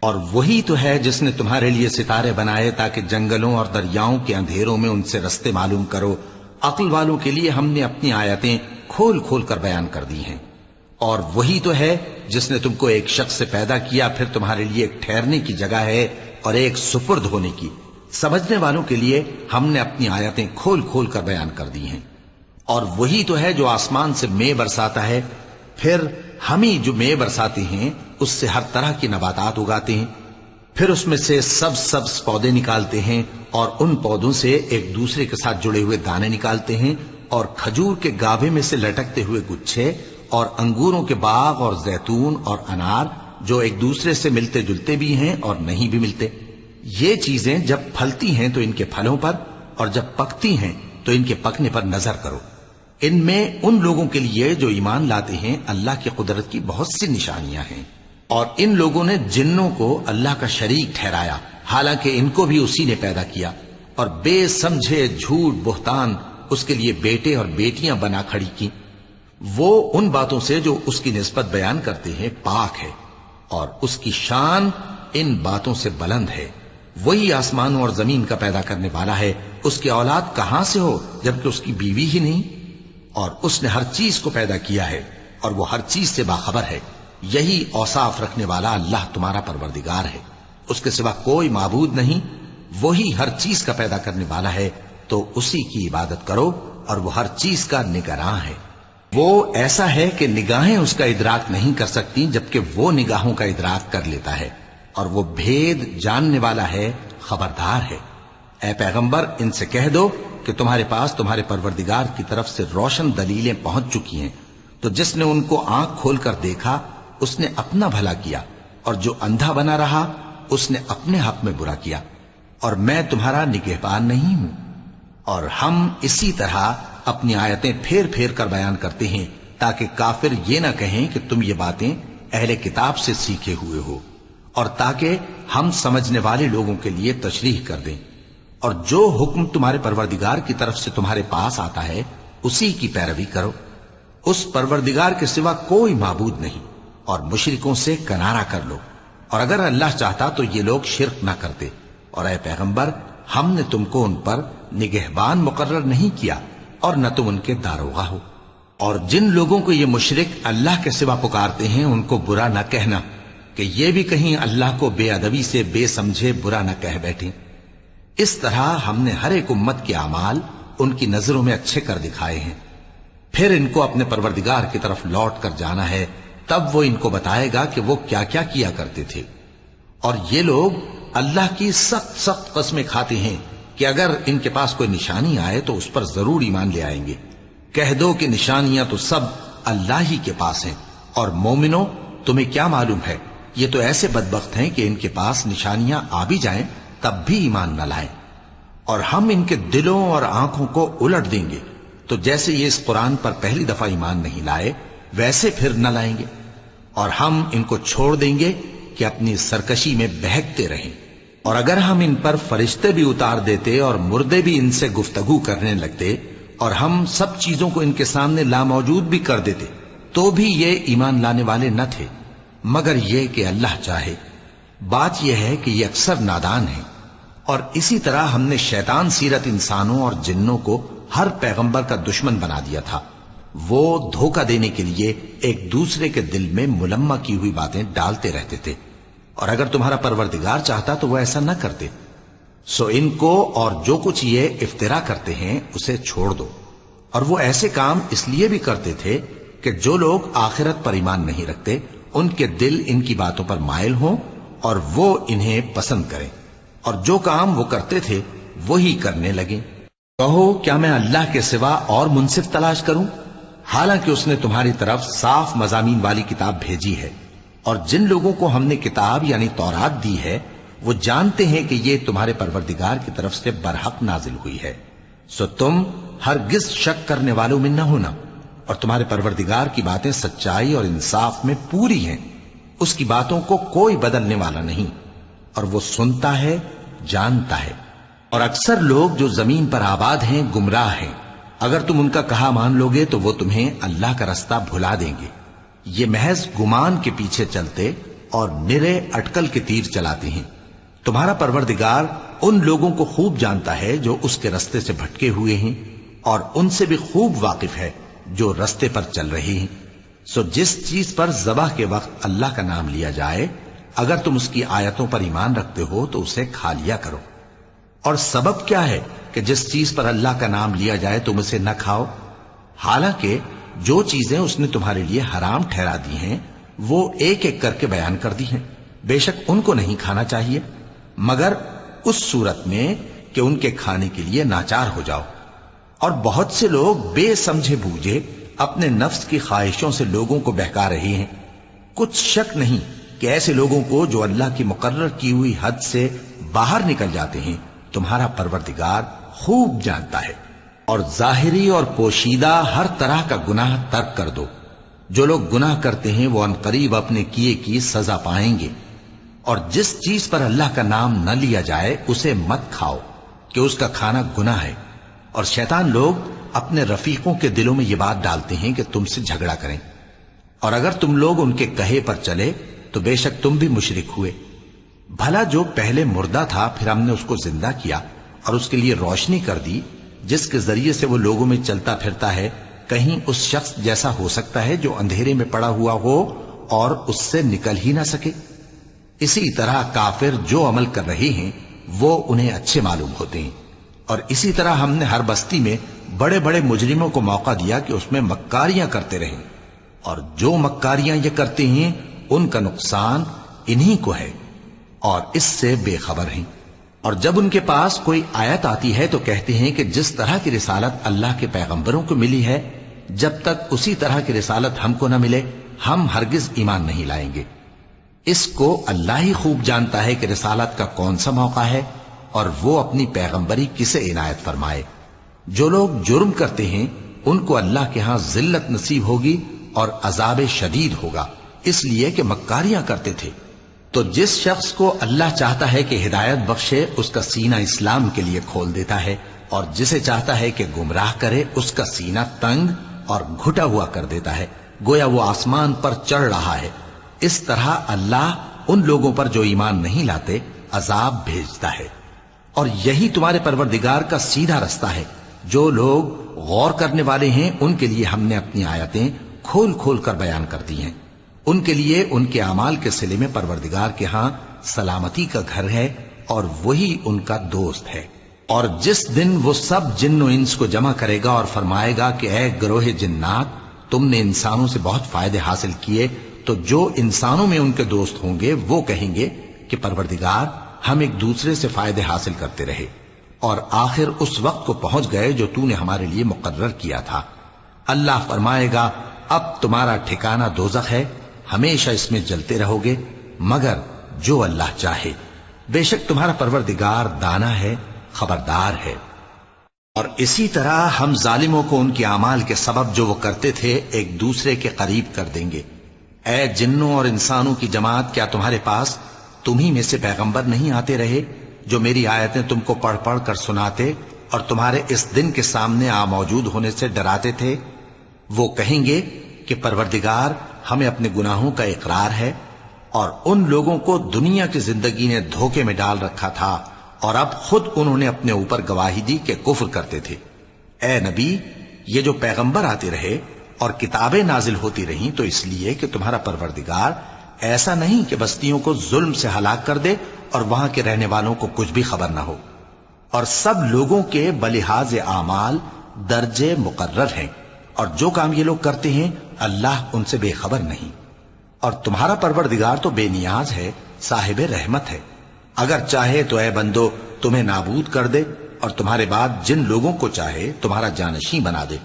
اور وہی تو ہے جس نے تمہارے لیے ستارے بنائے تاکہ جنگلوں اور دریاؤں کے اندھیروں میں ان سے رستے معلوم کرو۔ عقل والوں کے لیے ہم نے اپنی آیتیں کھول کھول کر بیان کر دی ہیں۔ اور وہی تو ہے جس نے تم کو ایک شخص سے پیدا کیا، پھر تمہارے لیے ایک ٹھہرنے کی جگہ ہے اور ایک سپرد ہونے کی۔ سمجھنے والوں کے لیے ہم نے اپنی آیتیں کھول کھول کر بیان کر دی ہیں۔ اور وہی تو ہے جو آسمان سے مے برساتا ہے، پھر ہم ہی جو مے برساتے ہیں اس سے ہر طرح کی نباتات اگاتے ہیں، پھر اس میں سے سبز پودے نکالتے ہیں، اور ان پودوں سے ایک دوسرے کے ساتھ جڑے ہوئے دانے نکالتے ہیں، اور کھجور کے گاھے میں سے لٹکتے ہوئے گچھے، اور انگوروں کے باغ اور زیتون اور انار جو ایک دوسرے سے ملتے جلتے بھی ہیں اور نہیں بھی ملتے۔ یہ چیزیں جب پھلتی ہیں تو ان کے پھلوں پر، اور جب پکتی ہیں تو ان کے پکنے پر نظر کرو۔ ان میں ان لوگوں کے لیے جو ایمان لاتے ہیں اللہ کی قدرت کی بہت سی نشانیاں ہیں۔ اور ان لوگوں نے جنوں کو اللہ کا شریک ٹھہرایا، حالانکہ ان کو بھی اسی نے پیدا کیا، اور بے سمجھے جھوٹ بہتان اس کے لیے بیٹے اور بیٹیاں بنا کھڑی کی۔ وہ ان باتوں سے جو اس کی نسبت بیان کرتے ہیں پاک ہے، اور اس کی شان ان باتوں سے بلند ہے۔ وہی آسمانوں اور زمین کا پیدا کرنے والا ہے، اس کی اولاد کہاں سے ہو جبکہ اس کی بیوی ہی نہیں؟ اور اس نے ہر چیز کو پیدا کیا ہے، اور وہ ہر چیز سے باخبر ہے۔ یہی اوصاف رکھنے والا اللہ تمہارا پروردگار ہے، اس کے سوا کوئی معبود نہیں، وہی ہر چیز کا پیدا کرنے والا ہے، تو اسی کی عبادت کرو، اور وہ ہر چیز کا نگراں ہے۔ وہ ایسا ہے کہ نگاہیں اس کا ادراک نہیں کر سکتی، جبکہ وہ نگاہوں کا ادراک کر لیتا ہے، اور وہ بھید جاننے والا ہے، خبردار ہے۔ اے پیغمبر، ان سے کہہ دو کہ تمہارے پاس تمہارے پروردگار کی طرف سے روشن دلیلیں پہنچ چکی ہیں، تو جس نے ان کو آنکھ کھول کر دیکھا اس نے اپنا بھلا کیا، اور جو اندھا بنا رہا اس نے اپنے حق میں برا کیا، اور میں تمہارا نگہبان نہیں ہوں۔ اور ہم اسی طرح اپنی آیتیں پھیر پھیر کر بیان کرتے ہیں، تاکہ کافر یہ نہ کہیں کہ تم یہ باتیں اہل کتاب سے سیکھے ہوئے ہو، اور تاکہ ہم سمجھنے والے لوگوں کے لیے تشریح کر دیں۔ اور جو حکم تمہارے پروردگار کی طرف سے تمہارے پاس آتا ہے اسی کی پیروی کرو، اس پروردگار کے سوا کوئی معبود نہیں، اور مشرکوں سے کنارہ کر لو، اور اگر اللہ چاہتا تو یہ لوگ شرک نہ کرتے۔ اور اے پیغمبر، ہم نے تم کو ان پر نگہبان مقرر نہیں کیا، اور نہ تم ان کے داروغہ ہو۔ اور جن لوگوں کو یہ مشرک اللہ کے سوا پکارتے ہیں ان کو برا نہ کہنا، کہ یہ بھی کہیں اللہ کو بے ادبی سے بے سمجھے برا نہ کہہ بیٹھیں۔ اس طرح ہم نے ہر ایک امت کے اعمال ان کی نظروں میں اچھے کر دکھائے ہیں، پھر ان کو اپنے پروردگار کی طرف لوٹ کر جانا ہے، تب وہ ان کو بتائے گا کہ وہ کیا کیا کیا کرتے تھے۔ اور یہ لوگ اللہ کی سخت سخت قسمیں کھاتے ہیں کہ اگر ان کے پاس کوئی نشانی آئے تو اس پر ضرور ایمان لے آئیں گے۔ کہہ دو کہ نشانیاں تو سب اللہ ہی کے پاس ہیں، اور مومنوں تمہیں کیا معلوم ہے، یہ تو ایسے بدبخت ہیں کہ ان کے پاس نشانیاں آ بھی جائیں تب بھی ایمان نہ لائیں، اور ہم ان کے دلوں اور آنکھوں کو الٹ دیں گے، تو جیسے یہ اس قرآن پر پہلی دفعہ ایمان نہیں لائے ویسے پھر نہ لائیں گے، اور ہم ان کو چھوڑ دیں گے کہ اپنی سرکشی میں بہکتے رہیں۔ اور اگر ہم ان پر فرشتے بھی اتار دیتے اور مردے بھی ان سے گفتگو کرنے لگتے، اور ہم سب چیزوں کو ان کے سامنے لاموجود بھی کر دیتے، تو بھی یہ ایمان لانے والے نہ تھے، مگر یہ کہ اللہ چاہے۔ بات یہ ہے کہ یہ اکثر نادان ہیں۔ اور اسی طرح ہم نے شیطان سیرت انسانوں اور جنوں کو ہر پیغمبر کا دشمن بنا دیا تھا، وہ دھوکہ دینے کے لیے ایک دوسرے کے دل میں ملمہ کی ہوئی باتیں ڈالتے رہتے تھے، اور اگر تمہارا پروردگار چاہتا تو وہ ایسا نہ کرتے۔ سو ان کو اور جو کچھ یہ افترا کرتے ہیں اسے چھوڑ دو۔ اور وہ ایسے کام اس لیے بھی کرتے تھے کہ جو لوگ آخرت پر ایمان نہیں رکھتے ان کے دل ان کی باتوں پر مائل ہوں اور وہ انہیں پسند کریں، اور جو کام وہ کرتے تھے وہی کرنے لگیں۔ کہو کیا میں اللہ کے سوا اور منصف تلاش کروں، حالانکہ اس نے تمہاری طرف صاف مضامین والی کتاب بھیجی ہے، اور جن لوگوں کو ہم نے کتاب یعنی تورات دی ہے وہ جانتے ہیں کہ یہ تمہارے پروردگار کی طرف سے برحق نازل ہوئی ہے، سو تم ہرگز شک کرنے والوں میں نہ ہونا، اور تمہارے پروردگار کی باتیں سچائی اور انصاف میں پوری ہیں، اس کی باتوں کو کوئی بدلنے والا نہیں، اور وہ سنتا ہے جانتا ہے۔ اور اکثر لوگ جو زمین پر آباد ہیں گمراہ ہیں، اگر تم ان کا کہا مان لوگے تو وہ تمہیں اللہ کا رستہ بھلا دیں گے، یہ محض گمان کے پیچھے چلتے اور نرے اٹکل کے تیر چلاتے ہیں۔ تمہارا پروردگار ان لوگوں کو خوب جانتا ہے جو اس کے رستے سے بھٹکے ہوئے ہیں، اور ان سے بھی خوب واقف ہے جو رستے پر چل رہے ہیں۔ سو جس چیز پر ذبح کے وقت اللہ کا نام لیا جائے، اگر تم اس کی آیتوں پر ایمان رکھتے ہو تو اسے کھا لیا کرو۔ اور سبب کیا ہے کہ جس چیز پر اللہ کا نام لیا جائے تم اسے نہ کھاؤ، حالانکہ جو چیزیں اس نے تمہارے لیے حرام ٹھہرا دی ہیں وہ ایک ایک کر کے بیان کر دی ہیں، بے شک ان کو نہیں کھانا چاہیے مگر اس صورت میں کہ ان کے کھانے کے لیے ناچار ہو جاؤ۔ اور بہت سے لوگ بے سمجھے بوجھے اپنے نفس کی خواہشوں سے لوگوں کو بہکا رہے ہیں۔ کچھ شک نہیں کہ ایسے لوگوں کو جو اللہ کی مقرر کی ہوئی حد سے باہر نکل جاتے ہیں تمہارا پروردگار خوب جانتا ہے۔ اور ظاہری اور پوشیدہ ہر طرح کا گناہ ترک کر دو، جو لوگ گناہ کرتے ہیں وہ عنقریب اپنے کیے کی سزا پائیں گے۔ اور جس چیز پر اللہ کا نام نہ لیا جائے اسے مت کھاؤ کہ اس کا کھانا گناہ ہے، اور شیطان لوگ اپنے رفیقوں کے دلوں میں یہ بات ڈالتے ہیں کہ تم سے جھگڑا کریں، اور اگر تم لوگ ان کے کہے پر چلے تو بے شک تم بھی مشرک ہوئے۔ بھلا جو پہلے مردہ تھا پھر ہم نے اس کو زندہ کیا اور اس کے لیے روشنی کر دی جس کے ذریعے سے وہ لوگوں میں چلتا پھرتا ہے، کہیں اس شخص جیسا ہو سکتا ہے جو اندھیرے میں پڑا ہوا ہو اور اس سے نکل ہی نہ سکے؟ اسی طرح کافر جو عمل کر رہے ہیں وہ انہیں اچھے معلوم ہوتے ہیں۔ اور اسی طرح ہم نے ہر بستی میں بڑے بڑے مجرموں کو موقع دیا کہ اس میں مکاریاں کرتے رہیں، اور جو مکاریاں یہ کرتے ہیں ان کا نقصان انہی کو ہے، اور اس سے بے خبر ہیں۔ اور جب ان کے پاس کوئی آیت آتی ہے تو کہتے ہیں کہ جس طرح کی رسالت اللہ کے پیغمبروں کو ملی ہے، جب تک اسی طرح کی رسالت ہم کو نہ ملے ہم ہرگز ایمان نہیں لائیں گے۔ اس کو اللہ ہی خوب جانتا ہے کہ رسالت کا کون سا موقع ہے اور وہ اپنی پیغمبری کسے عنایت فرمائے۔ جو لوگ جرم کرتے ہیں ان کو اللہ کے ہاں ذلت نصیب ہوگی اور عذاب شدید ہوگا، اس لیے کہ مکاریاں کرتے تھے۔ تو جس شخص کو اللہ چاہتا ہے کہ ہدایت بخشے اس کا سینہ اسلام کے لیے کھول دیتا ہے، اور جسے چاہتا ہے کہ گمراہ کرے اس کا سینہ تنگ اور گھٹا ہوا کر دیتا ہے، گویا وہ آسمان پر چڑھ رہا ہے۔ اس طرح اللہ ان لوگوں پر جو ایمان نہیں لاتے عذاب بھیجتا ہے۔ اور یہی تمہارے پروردگار کا سیدھا رستہ ہے۔ جو لوگ غور کرنے والے ہیں ان کے لیے ہم نے اپنی آیتیں کھول کھول کر بیان کر دی ہیں۔ ان کے لیے ان کے اعمال کے صلے میں پروردگار کے ہاں سلامتی کا گھر ہے، اور وہی ان کا دوست ہے۔ اور جس دن وہ سب جن و انس کو جمع کرے گا اور فرمائے گا کہ اے گروہ جنات، تم نے انسانوں سے بہت فائدے حاصل کیے، تو جو انسانوں میں ان کے دوست ہوں گے وہ کہیں گے کہ پروردگار ہم ایک دوسرے سے فائدے حاصل کرتے رہے، اور آخر اس وقت کو پہنچ گئے جو تو نے ہمارے لیے مقرر کیا تھا۔ اللہ فرمائے گا اب تمہارا ٹھکانہ دوزخ ہے، ہمیشہ اس میں جلتے رہو گے مگر جو اللہ چاہے، بے شک تمہارا پروردگار دانا ہے، خبردار ہے۔ اور اسی طرح ہم ظالموں کو ان کے اعمال کے سبب جو وہ کرتے تھے ایک دوسرے کے قریب کر دیں گے۔ اے جنوں اور انسانوں کی جماعت، کیا تمہارے پاس تمہیں میں سے پیغمبر نہیں آتے رہے جو میری آیتیں تم کو پڑھ پڑھ کر سناتے اور تمہارے اس دن کے سامنے موجود ہونے سے ڈراتے تھے؟ وہ کہیں گے کہ پروردگار ہمیں اپنے گناہوں کا اقرار ہے، اور ان لوگوں کو دنیا کی زندگی نے دھوکے میں ڈال رکھا تھا اور اب خود انہوں نے اپنے اوپر گواہی دی کہ کفر کرتے تھے۔ اے نبی، یہ جو پیغمبر آتے رہے اور کتابیں نازل ہوتی رہیں تو اس لیے کہ تمہارا پروردگار ایسا نہیں کہ بستیوں کو ظلم سے ہلاک کر دے اور وہاں کے رہنے والوں کو کچھ بھی خبر نہ ہو، اور سب لوگوں کے بلحاظ اعمال درجے مقرر ہیں، اور جو کام یہ لوگ کرتے ہیں اللہ ان سے بے خبر نہیں۔ اور تمہارا پروردگار تو بے نیاز ہے، صاحب رحمت ہے، اگر چاہے تو اے بندو تمہیں نابود کر دے، اور تمہارے بعد جن لوگوں کو چاہے تمہارا جانشین بنا دے،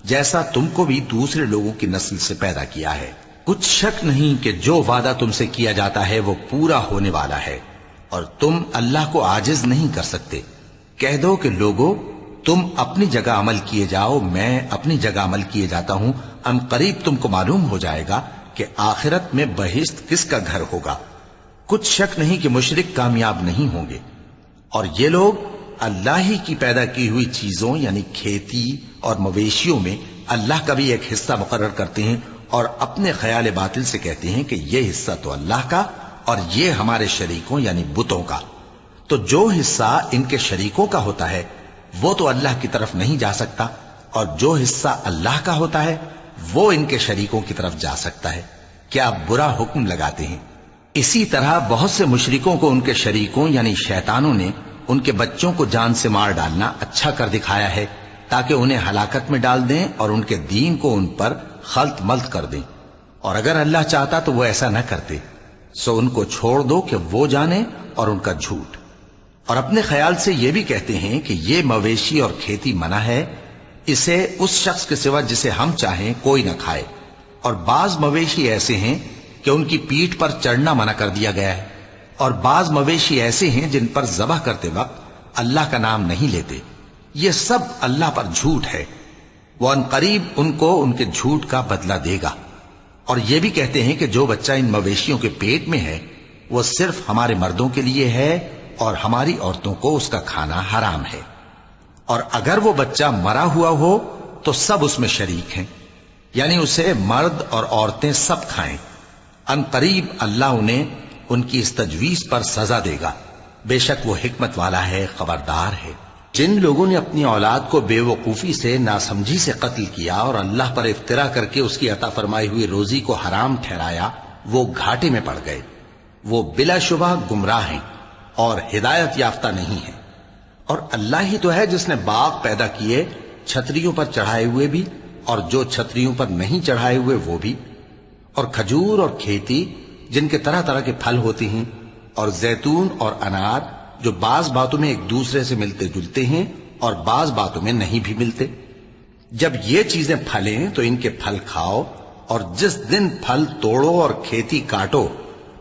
جیسا تم کو بھی دوسرے لوگوں کی نسل سے پیدا کیا ہے۔ کچھ شک نہیں کہ جو وعدہ تم سے کیا جاتا ہے وہ پورا ہونے والا ہے، اور تم اللہ کو عاجز نہیں کر سکتے۔ کہہ دو کہ لوگو تم اپنی جگہ عمل کیے جاؤ، میں اپنی جگہ عمل کیے جاتا ہوں، ان قریب تم کو معلوم ہو جائے گا کہ آخرت میں بہشت کس کا گھر ہوگا۔ کچھ شک نہیں کہ مشرک کامیاب نہیں ہوں گے۔ اور یہ لوگ اللہ ہی کی پیدا کی ہوئی چیزوں یعنی کھیتی اور مویشیوں میں اللہ کا بھی ایک حصہ مقرر کرتے ہیں، اور اپنے خیال باطل سے کہتے ہیں کہ یہ حصہ تو اللہ کا اور یہ ہمارے شریکوں یعنی بتوں کا۔ تو جو حصہ ان کے شریکوں کا ہوتا ہے وہ تو اللہ کی طرف نہیں جا سکتا، اور جو حصہ اللہ کا ہوتا ہے وہ ان کے شریکوں کی طرف جا سکتا ہے۔ کیا برا حکم لگاتے ہیں؟ اسی طرح بہت سے مشرکوں کو ان کے شریکوں یعنی شیطانوں نے ان کے بچوں کو جان سے مار ڈالنا اچھا کر دکھایا ہے، تاکہ انہیں ہلاکت میں ڈال دیں اور ان کے دین کو ان پر خلط ملط کر دیں، اور اگر اللہ چاہتا تو وہ ایسا نہ کرتے۔ سو ان کو چھوڑ دو کہ وہ جانے اور ان کا جھوٹ۔ اور اپنے خیال سے یہ بھی کہتے ہیں کہ یہ مویشی اور کھیتی منع ہے، اسے اس شخص کے سوا جسے ہم چاہیں کوئی نہ کھائے، اور بعض مویشی ایسے ہیں کہ ان کی پیٹھ پر چڑھنا منع کر دیا گیا ہے، اور بعض مویشی ایسے ہیں جن پر ذبح کرتے وقت اللہ کا نام نہیں لیتے۔ یہ سب اللہ پر جھوٹ ہے، وہ ان قریب ان کو ان کے جھوٹ کا بدلہ دے گا۔ اور یہ بھی کہتے ہیں کہ جو بچہ ان مویشیوں کے پیٹ میں ہے وہ صرف ہمارے مردوں کے لیے ہے اور ہماری عورتوں کو اس کا کھانا حرام ہے، اور اگر وہ بچہ مرا ہوا ہو تو سب اس میں شریک ہیں، یعنی اسے مرد اور عورتیں سب کھائیں۔ ان قریب اللہ انہیں ان کی اس تجویز پر سزا دے گا، بے شک وہ حکمت والا ہے، خبردار ہے۔ جن لوگوں نے اپنی اولاد کو بے وقوفی سے ناسمجھی سے قتل کیا اور اللہ پر افترا کر کے اس کی عطا فرمائی ہوئی روزی کو حرام ٹھہرایا، وہ گھاٹے میں پڑ گئے، وہ بلا شبہ گمراہ ہیں۔ اور ہدایت یافتہ نہیں ہیں۔ اور اللہ ہی تو ہے جس نے باغ پیدا کیے، چھتریوں پر چڑھائے ہوئے بھی اور جو چھتریوں پر نہیں چڑھائے ہوئے وہ بھی، اور کھجور اور کھیتی جن کے طرح طرح کے پھل ہوتے ہیں، اور زیتون اور انار جو بعض باتوں میں ایک دوسرے سے ملتے جلتے ہیں اور بعض باتوں میں نہیں بھی ملتے۔ جب یہ چیزیں پھلیں تو ان کے پھل کھاؤ، اور جس دن پھل توڑو اور کھیتی کاٹو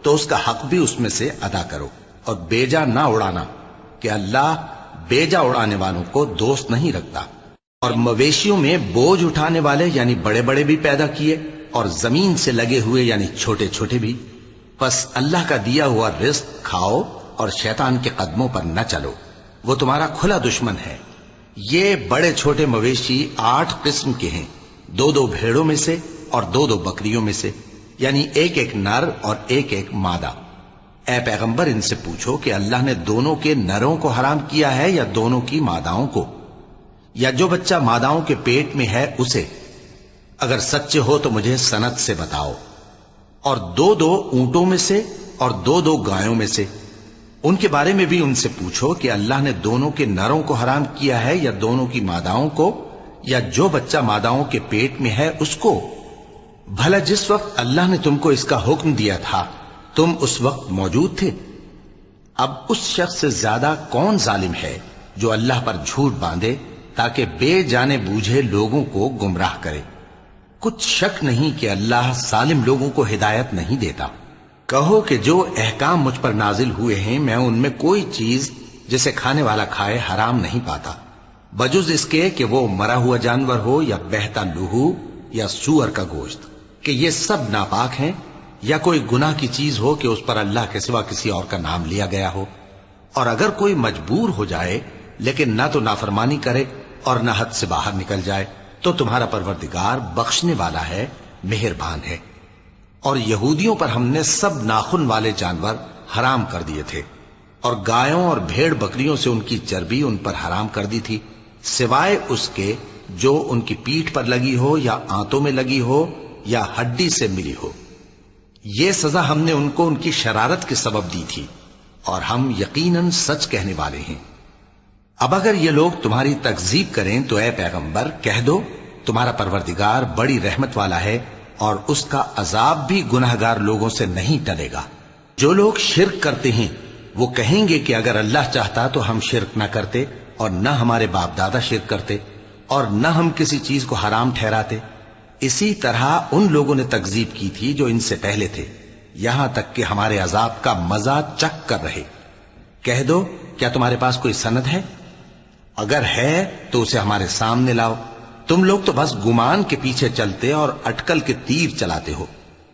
تو اس کا حق بھی اس میں سے ادا کرو، اور بیجا نہ اڑانا کہ اللہ بیجا اڑانے والوں کو دوست نہیں رکھتا۔ اور مویشیوں میں بوجھ اٹھانے والے یعنی بڑے بڑے بھی پیدا کیے، اور زمین سے لگے ہوئے یعنی چھوٹے چھوٹے بھی۔ پس اللہ کا دیا ہوا رزق کھاؤ اور شیطان کے قدموں پر نہ چلو، وہ تمہارا کھلا دشمن ہے۔ یہ بڑے چھوٹے مویشی 8 قسم کے ہیں، 2 بھیڑوں میں سے اور 2 بکریوں میں سے، یعنی ایک نر اور ایک مادہ۔ اے پیغمبر ان سے پوچھو کہ اللہ نے دونوں کے نروں کو حرام کیا ہے یا دونوں کی ماداؤں کو، یا جو بچہ ماداؤں کے پیٹ میں ہے اسے؟ اگر سچے ہو تو مجھے سند سے بتاؤ۔ اور 2 اونٹوں میں سے اور 2 گایوں میں سے، ان کے بارے میں بھی ان سے پوچھو کہ اللہ نے دونوں کے نروں کو حرام کیا ہے یا دونوں کی ماداؤں کو، یا جو بچہ ماداؤں کے پیٹ میں ہے اس کو؟ بھلا جس وقت اللہ نے تم کو اس کا حکم دیا تھا تم اس وقت موجود تھے؟ اب اس شخص سے زیادہ کون ظالم ہے جو اللہ پر جھوٹ باندھے تاکہ بے جانے بوجھے لوگوں کو گمراہ کرے؟ کچھ شک نہیں کہ اللہ ظالم لوگوں کو ہدایت نہیں دیتا۔ کہو کہ جو احکام مجھ پر نازل ہوئے ہیں میں ان میں کوئی چیز جسے کھانے والا کھائے حرام نہیں پاتا، بجز اس کے کہ وہ مرا ہوا جانور ہو یا بہتا لہو یا سور کا گوشت، کہ یہ سب ناپاک ہیں، یا کوئی گناہ کی چیز ہو کہ اس پر اللہ کے سوا کسی اور کا نام لیا گیا ہو۔ اور اگر کوئی مجبور ہو جائے لیکن نہ تو نافرمانی کرے اور نہ حد سے باہر نکل جائے تو تمہارا پروردگار بخشنے والا ہے، مہربان ہے۔ اور یہودیوں پر ہم نے سب ناخن والے جانور حرام کر دیے تھے، اور گایوں اور بھیڑ بکریوں سے ان کی چربی ان پر حرام کر دی تھی، سوائے اس کے جو ان کی پیٹھ پر لگی ہو یا آنتوں میں لگی ہو یا ہڈی سے ملی ہو۔ یہ سزا ہم نے ان کو ان کی شرارت کے سبب دی تھی، اور ہم یقیناً سچ کہنے والے ہیں۔ اب اگر یہ لوگ تمہاری تکذیب کریں تو اے پیغمبر کہہ دو تمہارا پروردگار بڑی رحمت والا ہے، اور اس کا عذاب بھی گناہگار لوگوں سے نہیں ٹلے گا۔ جو لوگ شرک کرتے ہیں وہ کہیں گے کہ اگر اللہ چاہتا تو ہم شرک نہ کرتے، اور نہ ہمارے باپ دادا شرک کرتے، اور نہ ہم کسی چیز کو حرام ٹھہراتے۔ اسی طرح ان لوگوں نے تکذیب کی تھی جو ان سے پہلے تھے، یہاں تک کہ ہمارے عذاب کا مزہ چکھ کر رہے۔ کہہ دو کیا تمہارے پاس کوئی سند ہے؟ اگر ہے تو اسے ہمارے سامنے لاؤ، تم لوگ تو بس گمان کے پیچھے چلتے اور اٹکل کے تیر چلاتے ہو۔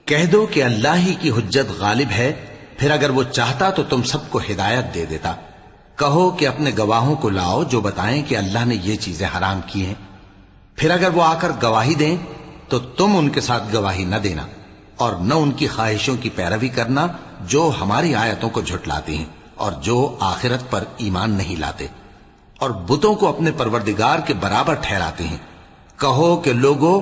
کہہ دو کہ اللہ ہی کی حجت غالب ہے، پھر اگر وہ چاہتا تو تم سب کو ہدایت دے دیتا۔ کہو کہ اپنے گواہوں کو لاؤ جو بتائیں کہ اللہ نے یہ چیزیں حرام کی ہیں، پھر اگر وہ آ کر گواہی دیں تو تم ان کے ساتھ گواہی نہ دینا، اور نہ ان کی خواہشوں کی پیروی کرنا جو ہماری آیتوں کو جھٹلاتے ہیں اور جو آخرت پر ایمان نہیں لاتے، اور بتوں کو اپنے پروردگار کے برابر ٹھہراتے ہیں۔ کہو کہ لوگو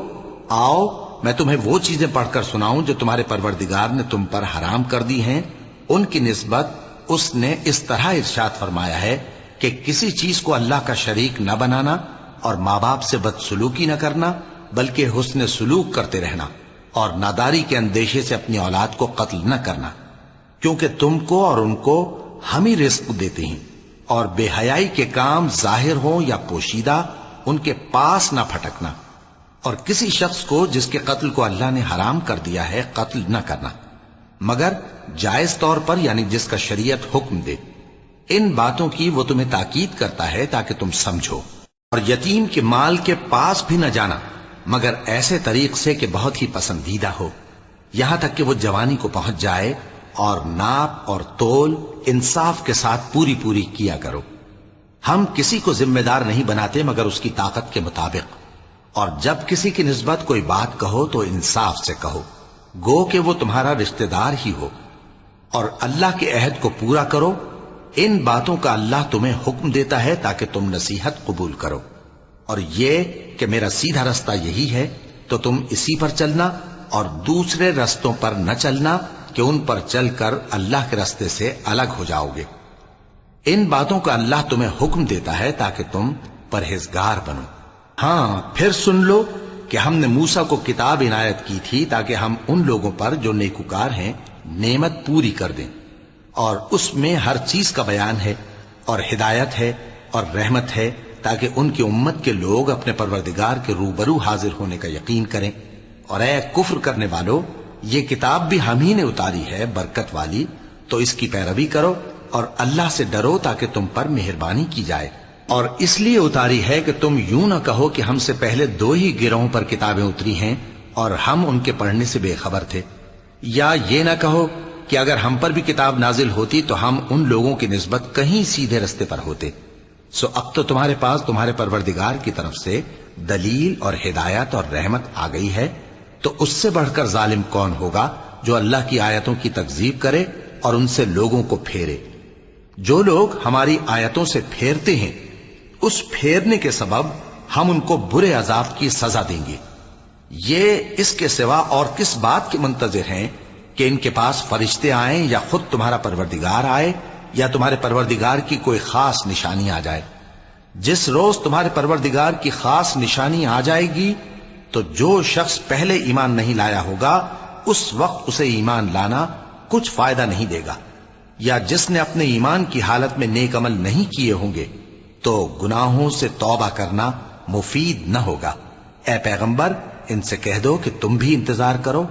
آؤ میں تمہیں وہ چیزیں پڑھ کر سناؤں جو تمہارے پروردگار نے تم پر حرام کر دی ہیں۔ ان کی نسبت اس نے اس طرح ارشاد فرمایا ہے کہ کسی چیز کو اللہ کا شریک نہ بنانا، اور ماں باپ سے بدسلوکی نہ کرنا بلکہ حسن سلوک کرتے رہنا، اور ناداری کے اندیشے سے اپنی اولاد کو قتل نہ کرنا، کیونکہ تم کو اور ان کو ہم ہی رزق دیتے ہیں۔ اور بے حیائی کے کام ظاہر ہوں یا پوشیدہ ان کے پاس نہ پھٹکنا، اور کسی شخص کو جس کے قتل کو اللہ نے حرام کر دیا ہے قتل نہ کرنا، مگر جائز طور پر یعنی جس کا شریعت حکم دے۔ ان باتوں کی وہ تمہیں تاکید کرتا ہے تاکہ تم سمجھو۔ اور یتیم کے مال کے پاس بھی نہ جانا مگر ایسے طریق سے کہ بہت ہی پسندیدہ ہو، یہاں تک کہ وہ جوانی کو پہنچ جائے، اور ناپ اور تول انصاف کے ساتھ پوری پوری کیا کرو۔ ہم کسی کو ذمہ دار نہیں بناتے مگر اس کی طاقت کے مطابق، اور جب کسی کی نسبت کوئی بات کہو تو انصاف سے کہو، گو کہ وہ تمہارا رشتہ دار ہی ہو، اور اللہ کے عہد کو پورا کرو۔ ان باتوں کا اللہ تمہیں حکم دیتا ہے تاکہ تم نصیحت قبول کرو، اور یہ کہ میرا سیدھا رستہ یہی ہے تو تم اسی پر چلنا، اور دوسرے رستوں پر نہ چلنا کہ ان پر چل کر اللہ کے رستے سے الگ ہو جاؤ گے۔ ان باتوں کا اللہ تمہیں حکم دیتا ہے تاکہ تم پرہیزگار بنو۔ ہاں پھر سن لو کہ ہم نے موسیٰ کو کتاب عنایت کی تھی تاکہ ہم ان لوگوں پر جو نیکوکار ہیں نعمت پوری کر دیں، اور اس میں ہر چیز کا بیان ہے اور ہدایت ہے اور رحمت ہے، تاکہ ان کی امت کے لوگ اپنے پروردگار کے روبرو حاضر ہونے کا یقین کریں۔ اور اے کفر کرنے والو، یہ کتاب بھی ہم ہی نے اتاری ہے برکت والی، تو اس کی پیروی کرو اور اللہ سے ڈرو تاکہ تم پر مہربانی کی جائے۔ اور اس لیے اتاری ہے کہ تم یوں نہ کہو کہ ہم سے پہلے 2 ہی گروہوں پر کتابیں اتری ہیں اور ہم ان کے پڑھنے سے بے خبر تھے، یا یہ نہ کہو کہ اگر ہم پر بھی کتاب نازل ہوتی تو ہم ان لوگوں کی نسبت کہیں سیدھے رستے پر ہوتے۔ سو اب تو تمہارے پاس تمہارے پروردگار کی طرف سے دلیل اور ہدایت اور رحمت آ گئی ہے، تو اس سے بڑھ کر ظالم کون ہوگا جو اللہ کی آیتوں کی تکذیب کرے اور ان سے لوگوں کو پھیرے۔ جو لوگ ہماری آیتوں سے پھیرتے ہیں، اس پھیرنے کے سبب ہم ان کو برے عذاب کی سزا دیں گے۔ یہ اس کے سوا اور کس بات کے منتظر ہیں کہ ان کے پاس فرشتے آئیں یا خود تمہارا پروردگار آئے یا تمہارے پروردگار کی کوئی خاص نشانی آ جائے؟ جس روز تمہارے پروردگار کی خاص نشانی آ جائے گی تو جو شخص پہلے ایمان نہیں لایا ہوگا اس وقت اسے ایمان لانا کچھ فائدہ نہیں دے گا، یا جس نے اپنے ایمان کی حالت میں نیک عمل نہیں کیے ہوں گے تو گناہوں سے توبہ کرنا مفید نہ ہوگا۔ اے پیغمبر، ان سے کہہ دو کہ تم بھی انتظار کرو،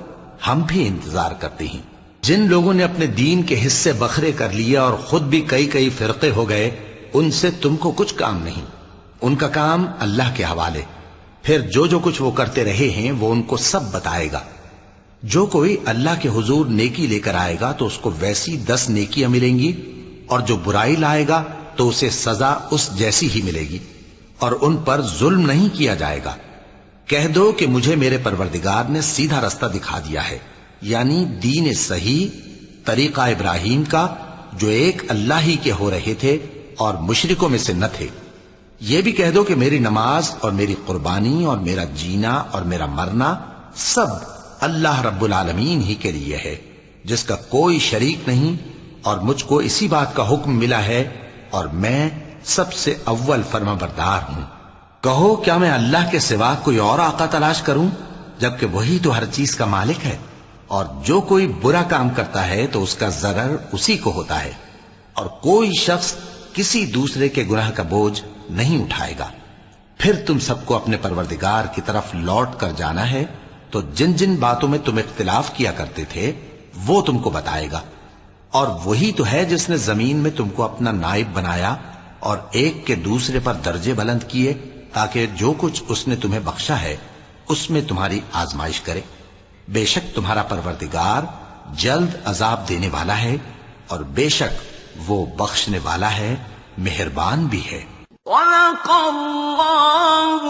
ہم بھی انتظار کرتے ہیں۔ جن لوگوں نے اپنے دین کے حصے بکھرے کر لیے اور خود بھی کئی فرقے ہو گئے، ان سے تم کو کچھ کام نہیں، ان کا کام اللہ کے حوالے۔ پھر جو کچھ وہ کرتے رہے ہیں وہ ان کو سب بتائے گا۔ جو کوئی اللہ کے حضور نیکی لے کر آئے گا تو اس کو ویسی 10 نیکیاں ملیں گی، اور جو برائی لائے گا تو اسے سزا اس جیسی ہی ملے گی، اور ان پر ظلم نہیں کیا جائے گا۔ کہہ دو کہ مجھے میرے پروردگار نے سیدھا رستہ دکھا دیا ہے، یعنی دین صحیح، طریقہ ابراہیم کا، جو ایک اللہ ہی کے ہو رہے تھے اور مشرکوں میں سے نہ تھے۔ یہ بھی کہہ دو کہ میری نماز اور میری قربانی اور میرا جینا اور میرا مرنا سب اللہ رب العالمین ہی کے لیے ہے، جس کا کوئی شریک نہیں، اور مجھ کو اسی بات کا حکم ملا ہے، اور میں سب سے اول فرما بردار ہوں۔ کہو کیا میں اللہ کے سوا کوئی اور آقا تلاش کروں، جبکہ وہی تو ہر چیز کا مالک ہے؟ اور جو کوئی برا کام کرتا ہے تو اس کا ضرر اسی کو ہوتا ہے، اور کوئی شخص کسی دوسرے کے گناہ کا بوجھ نہیں اٹھائے گا۔ پھر تم سب کو اپنے پروردگار کی طرف لوٹ کر جانا ہے، تو جن جن باتوں میں تم اختلاف کیا کرتے تھے وہ تم کو بتائے گا۔ اور وہی تو ہے جس نے زمین میں تم کو اپنا نائب بنایا اور ایک کے دوسرے پر درجے بلند کیے، تاکہ جو کچھ اس نے تمہیں بخشا ہے اس میں تمہاری آزمائش کرے۔ بے شک تمہارا پروردگار جلد عذاب دینے والا ہے، اور بے شک وہ بخشنے والا ہے، مہربان بھی ہے۔ صدق اللہ